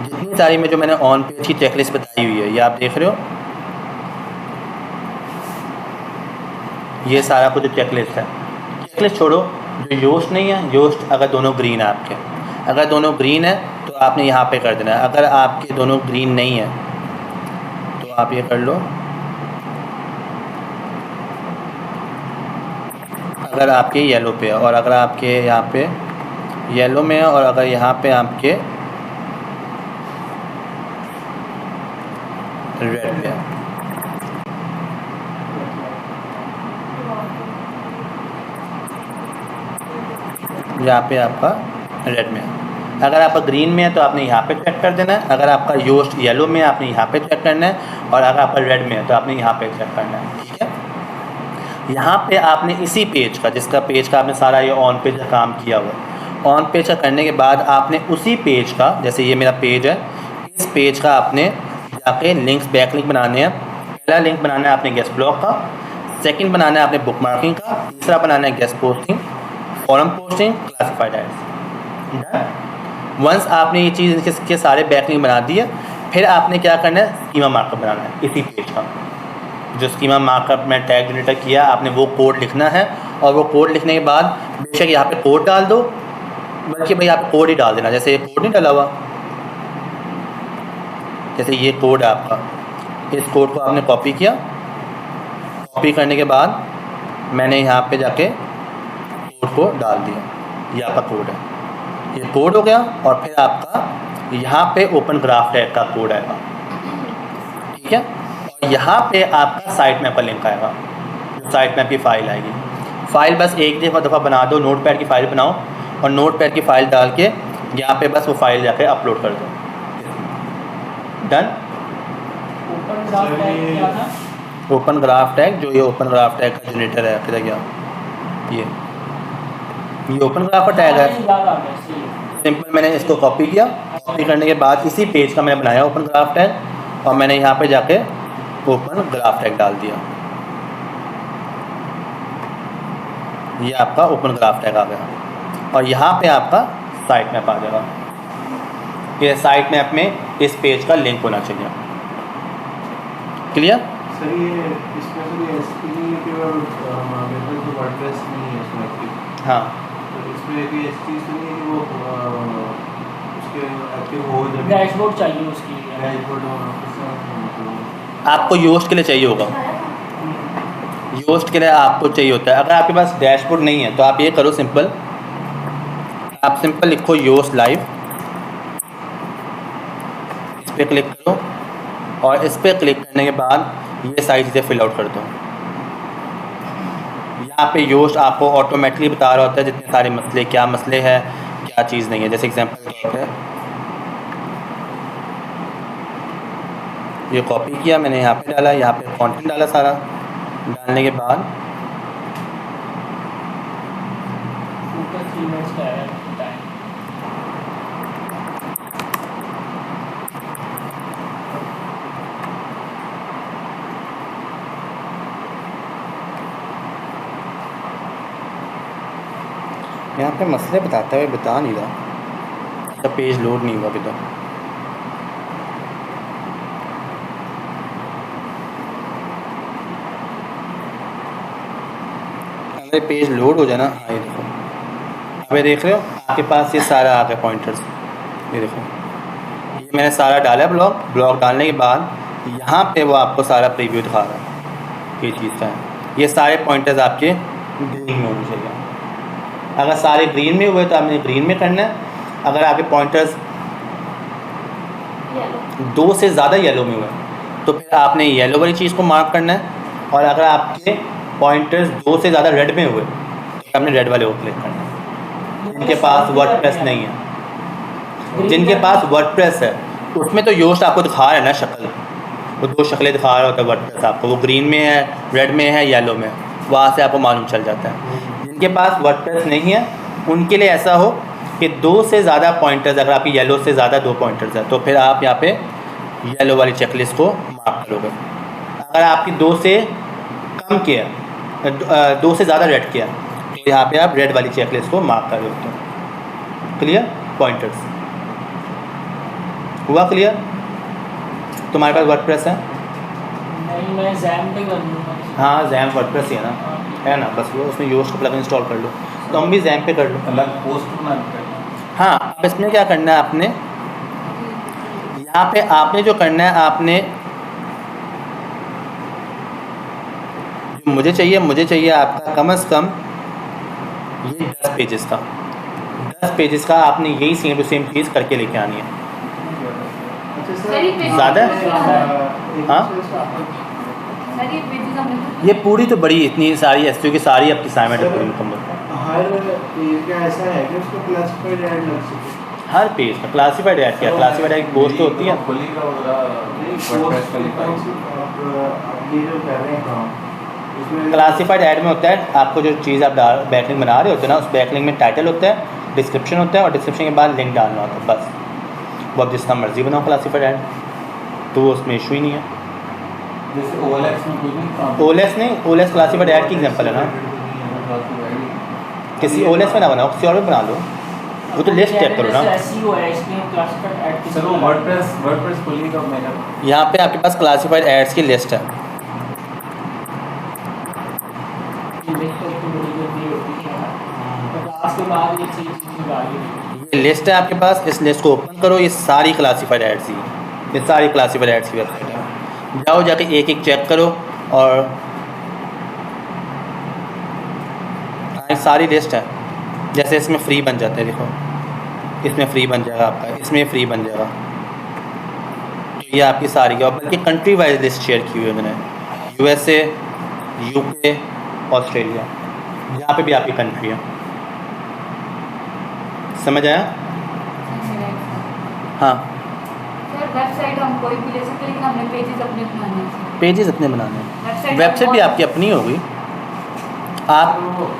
जितनी सारी में जो मैंने ऑन पेज की चेकलिस्ट बताई हुई है, ये आप देख रहे हो, ये सारा कुछ चेकलिस्ट है। चेकलिस्ट छोड़ो, जो योस्ट नहीं है, योस्ट अगर दोनों ग्रीन है आपके, अगर दोनों ग्रीन है तो आपने यहाँ पे कर देना है। अगर आपके दोनों ग्रीन नहीं है तो आप ये कर लो, अगर आपके येलो पे है और अगर आपके यहाँ पे येलो में है और अगर यहाँ पे आपके रेड पे है, यहाँ पे आपका रेड में है। अगर आपका ग्रीन में है तो आपने यहाँ पे चेक कर देना है, अगर आपका योस्ट येलो में है आपने यहाँ पे चेक करना है और अगर आपका रेड में है तो आपने यहाँ पे चेक करना है। ठीक है, यहाँ पे आपने इसी पेज का, जिसका पेज का आपने सारा ये ऑन पेज का काम किया हुआ, ऑन पेज का करने के बाद आपने उसी पेज का, जैसे ये मेरा पेज है, इस पेज का आपने जाके लिंक्स बैक लिंक बनाने हैं। पहला लिंक बनाना है आपने गेस्ट ब्लॉग का, सेकंड बनाना है आपने बुक मार्किंग का, तीसरा बनाना है guest posting, forum posting, classified ads. Done. Once आपने ये चीज़ इसके सारे बैक लिंक बना दिए, फिर आपने क्या करना है, स्कीमा मार्कअप बनाना है इसी पेज का। जो स्कीमा मार्कअप में टैग जनरेटर किया आपने वो कोड लिखना है और वो कोड लिखने के बाद बेशक यहाँ पे कोड डाल दो, बल्कि भाई आप कोड ही डाल देना। जैसे ये कोड नहीं डाला हुआ, जैसे ये कोड है आपका, इस कोड को आपने कॉपी किया, कॉपी करने के बाद मैंने यहाँ पे जाके कोड को डाल दिया, ये आपका कोड है, ये कोड हो गया। और फिर आपका यहाँ पे ओपन ग्राफ टैग का कोड आएगा। ठीक है, और यहाँ पे आपका साइट मैप का लिंक आएगा, जो साइट मैप की फ़ाइल आएगी। फ़ाइल बस एक दफ़ा बना दो, नोटपैड की फ़ाइल बनाओ और नोटपैड की फ़ाइल डाल के यहाँ पे बस वो फाइल जाके अपलोड कर दो। डन। ओपन ग्राफ टैग क्या था? ओपन ग्राफ टैग, जो ये ओपन ग्राफ टैग का जनरेटर है, किधर गया ये ओपन ग्राफ का टैग है। याद आ गया, सही है। सिंपल मैंने इसको कॉपी किया, कॉपी करने के बाद इसी पेज का मैंने बनाया ओपन ग्राफ टैग और मैंने यहाँ पे जाके ओपन ग्राफ टैग डाल दिया। ये आपका ओपन ग्राफ टैग आ गया और यहाँ पे आपका साइट मैप आ जाएगा। ये साइट मैप में इस पेज का लिंक होना चाहिए। क्लियर? सर ये इसमें तो ये एसपी नहीं है कि मेरे पास तो वर्डप्रेस नहीं है इसमें एक्टिव। हाँ, तो इसमें कोई ऐसी चीज़ तो नहीं है कि वो उसके एक्टिव हो जब डैशबोर्ड चाहिए उसकी। डैशबोर्ड आपको योस्ट के लिए चाहिए होगा, योस्ट के लिए आपको चाहिए होता है। अगर आपके पास डैशबोर्ड नहीं है तो आप ये करो, सिंपल आप सिंपल लिखो योस्ट लाइव, इस पर क्लिक करो और इस पर क्लिक करने के बाद ये सारी चीज़ें फिल आउट कर दो। यहाँ पे योस्ट आपको ऑटोमेटिकली बता रहा होता है जितने सारे मसले, क्या मसले हैं क्या चीज़ नहीं है। जैसे एग्जांपल के तौर पे ये कॉपी किया मैंने, यहाँ पे डाला, यहाँ पे कंटेंट डाला सारा, डालने के बाद ऊपर 3 मिनट्स का है टाइम। यहाँ पे मसले बताता है, बता नहीं रहा, इसका पेज लोड नहीं हुआ अभी तक। अगर पेज लोड हो जाए ना, हाँ ये देखो, अब ये देख रहे हो आपके पास ये सारा आ गया पॉइंटर्स, ये देखो ये मैंने सारा डाला ब्लॉक डालने के बाद यहाँ पे वो आपको सारा प्रीव्यू दिखा रहा है, ये चीज़ का है। ये सारे पॉइंटर्स आपके ग्रीन में होने चाहिए। अगर सारे ग्रीन में हुए तो आपने ग्रीन में करना है। अगर आपके पॉइंटर्स 2 से ज़्यादा येलो में हुए तो फिर आपने येलो वाली चीज़ को मार्क करना है। और अगर आपके पॉइंटर्स 2 से ज़्यादा रेड में हुए तो आपने रेड वाले को क्लिक करना है। जिनके पास वर्डप्रेस नहीं है, जिनके पास वर्डप्रेस है उसमें तो योस्ट आपको दिखा रहा है ना शक्ल, वो 2 शक्लें दिखा रहा होता है वर्डप्रेस आपको, वो ग्रीन में है, रेड में है, येलो में, वहाँ से आपको मालूम चल जाता है। जिनके पास वर्डप्रेस नहीं है उनके लिए ऐसा हो कि 2 से ज़्यादा पॉइंटर्स, अगर आपकी येलो से ज़्यादा 2 पॉइंटर्स है तो फिर आप यहाँ पे येलो वाली चेकलिस्ट को मार्क करोगे। अगर आपकी 2 से कम किया, 2 से ज़्यादा रेड किया तो यहाँ पे आप रेड वाली चेकलिस्ट को मार्क कर देते हो। क्लियर? पॉइंटर्स हुआ क्लियर? तुम्हारे पास वर्डप्रेस है? नहीं, मैं जैम पे कर लूँगा। हाँ जैम वर्डप्रेस ही है ना, बस वो उसमें योस्ट का प्लगइन इंस्टॉल कर लो। तो हम भी जैम पे कर लो। अलग पोस्ट बना के। हाँ, अब इसमें क्या करना है आपने, यहाँ पे आपने जो करना है, आपने जो मुझे चाहिए आपका कम से कम ये 10 पेजेस का, 10 पेजेस का आपने यही सेम टू सेम चीज़ करके लेके आनी है। ज़्यादा हाँ, ये पूरी तो बड़ी इतनी सारी एस की सारी आपकी असाइनमेंट है पूरी मुकम्मल। हर पेज का ऐसा है कि उसको क्लासिफाइड ऐड लग सके। हर पेज का क्लासिफाइड ऐड किया, क्लासिफाइड ऐड पोस्ट तो होती है। खुली का वर्डप्रेस वाली फाइल। आप ये जो कर रहे हैं काम, उसमें क्लासिफाइड ऐड में होता है आपको जो चीज़ आप बैकलिंक बना रहे होते हैं ना, उस बैकलिंक में टाइटल होता है, डिस्क्रिप्शन होता है और डिस्क्रिप्शन के बाद लिंक डालना होता है। बस वो आप जितना मर्जी बनाओ क्लासिफाइड ऐड, तो वो उसमें इशू ही नहीं है। जैसे OLX में कुछ नहीं, ओलेस नहीं, ओलेस क्लासिफाइड ऐड की एग्जांपल है ना। किसी ओलेस में ना बनाओ, किसी और में बना लो, वो तो लिस्ट चेक करो ना। SEO है, इसमें क्लासिफाइड ऐड सर वो वर्डप्रेस खुली का मैंने यहाँ पे आपके पास क्लासिफाइड एड्स की लिस्ट है। क्लास के बाद ये चीज़ निकाली। ये लिस्ट है आपके पास, इस लिस्ट को ओपन करो, ये सारी क्लासिफाइड एड्स ही, ये सारी क्लासिफाइड एड्स की वेबसाइट है। जाओ जाके एक एक चेक करो और ये सारी लिस्ट है। जैसे इसमें फ्री बन जाता है, देखो इसमें फ्री बन जाएगा आपका, इसमें फ्री बन जाएगा। तो ये आपकी सारी है, और बल्कि कंट्री वाइज लिस्ट शेयर की हुई है उन्होंने, USA, UK, ऑस्ट्रेलिया, जहाँ पे भी आपकी कंट्री है। समझ आया? हाँ, वेबसाइट हम कोई भी ले सकते हैं, लेकिन हमने पेजेस अपने बनाने हैं। पेजेस अपने बनाने हैं। वेबसाइट वेबसाइट भी आपकी अपनी होगी, आप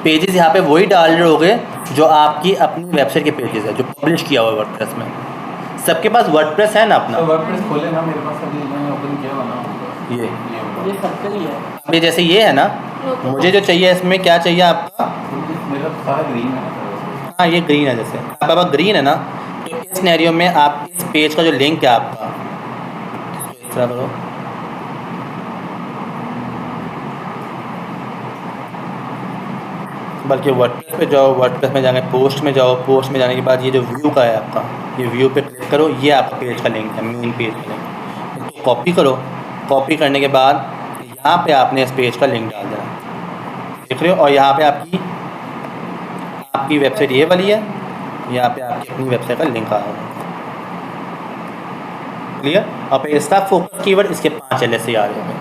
पेजेस यहाँ पे वही डाल रहे होगे जो आपकी अपनी वेबसाइट के पेजेस है, जो पब्लिश किया हुआ है वर्डप्रेस में। सबके पास वर्डप्रेस है ना अपना। तो वर्डप्रेस खोले ना, मेरे पास अभी मैंने ओपन किया हुआ ना। ये ये सबसे ही है। अब ये जैसे ये है ना, मुझे जो चाहिए इसमें क्या चाहिए आपका, मेरा सारा ग्रीन है ना। हाँ ये ग्रीन है। जैसे आपका पास ग्रीन है ना, तो इस सिनेरियो में आप इस पेज का जो लिंक है आपका, इसको इस तरह करो, बल्कि वर्डप्रेस पे जाओ, वर्डप्रेस में जाके पोस्ट में जाओ, पोस्ट में जाने के बाद ये जो व्यू का है आपका, ये व्यू पे क्लिक करो, ये आपका पेज का लिंक है, मेन पेज का लिंक। इसको कॉपी करो, कॉपी करने के बाद यहाँ पे आपने इस पेज का लिंक डाल देना, देख रहे हो। और यहाँ पे आपकी वेबसाइट ये वाली है, यहाँ पे आपकी अपनी वेबसाइट का लिंक आया होगा। क्लियर? और फिर इसका फोकस कीवर्ड इसके 5 LS आ रहे होंगे।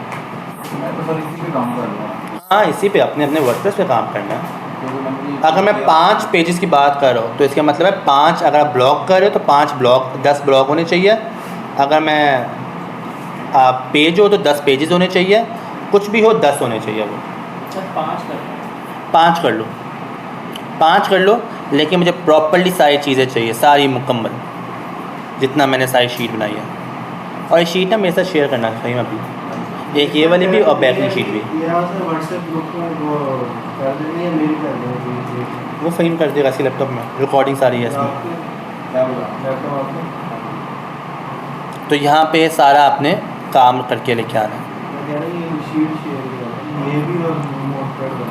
मैं तो सर इसी पे काम कर रहा हूँ। हाँ, इसी पे अपने अपने वर्डप्रेस पे काम करना है। क्योंकि मैंने अगर मैं 5 पेजेस की बात कर रहा हूँ तो इसका मतलब है 5, अगर आप ब्लॉग कर रहे हो तो 5 ब्लॉग, 10 ब्लॉग होने चाहिए। अगर मैं आप पेज हो तो 10 पेजेस होने चाहिए, कुछ भी हो 10 होने चाहिए। वो सर 5 कर रहे 5 कर लो, 5 कर लो, लेकिन मुझे प्रॉपर्ली सारी चीज़ें चाहिए, सारी मुकम्मल, जितना मैंने सारी शीट बनाई है। और ये शीट ना मेरे साथ शेयर करना चाहिए अभी, एक ये वाली भी और बैकलिंग शीट भी। यहाँ से व्हाट्सएप ग्रुप में वो कर देनी है, मेल कर देनी है। वो फ़ाइन कर देगा इसी लैपटॉप में, रिकॉर्डिंग सारी है इसमें। क्या बोला? लैपटॉप आपको तो यहाँ पे सारा आपने काम करके लेके आना है। मैं कह रहा हूँ ये शीट शेयर कर, ये भी और नोट पैड बन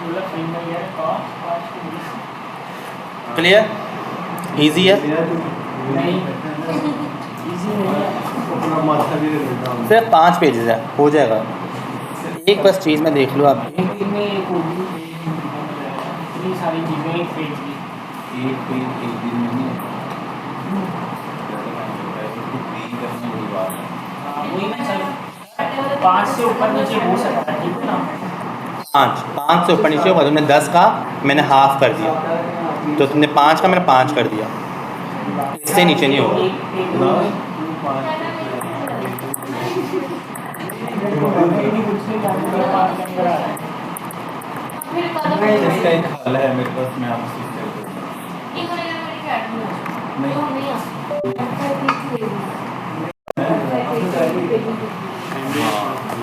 मतलब फ्री में यार कॉस्ट क्लियर इजी है नहीं इजी नहीं है। अपना माथा भी लेता हूँ सिर्फ 5 पेजेस है हो जाएगा एक बस चीज़ में देख लो आप एक दिन में एक उर्दू इतनी सारी चीज़ें एक पेज की एक पेज एक दिन में नहीं होता। जैसे मैंने बताया, इसको free करने की बात है। वही ना सर 5 से ऊपर नीचे हो सकता है ठीक है ना। 5 से ऊपर नीचे होगा तुमने 10 का मैंने हाफ कर दिया तो तुमने 5 का मैंने 5 कर दिया इससे नीचे नहीं होगा इसका एक हल है मेरे पास, मैं आपसे शेयर करूँगा।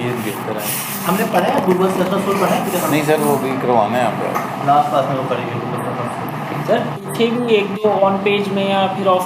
ये बेहतर है। हमने पढ़ा है गूगल सर्च का सोल पढ़ा है नहीं सर, वो भी करवाना है आप लास्ट क्लास में वो करेंगे गूगल सर्च सर पीछे भी एक दो ऑन पेज में या फिर ऑफ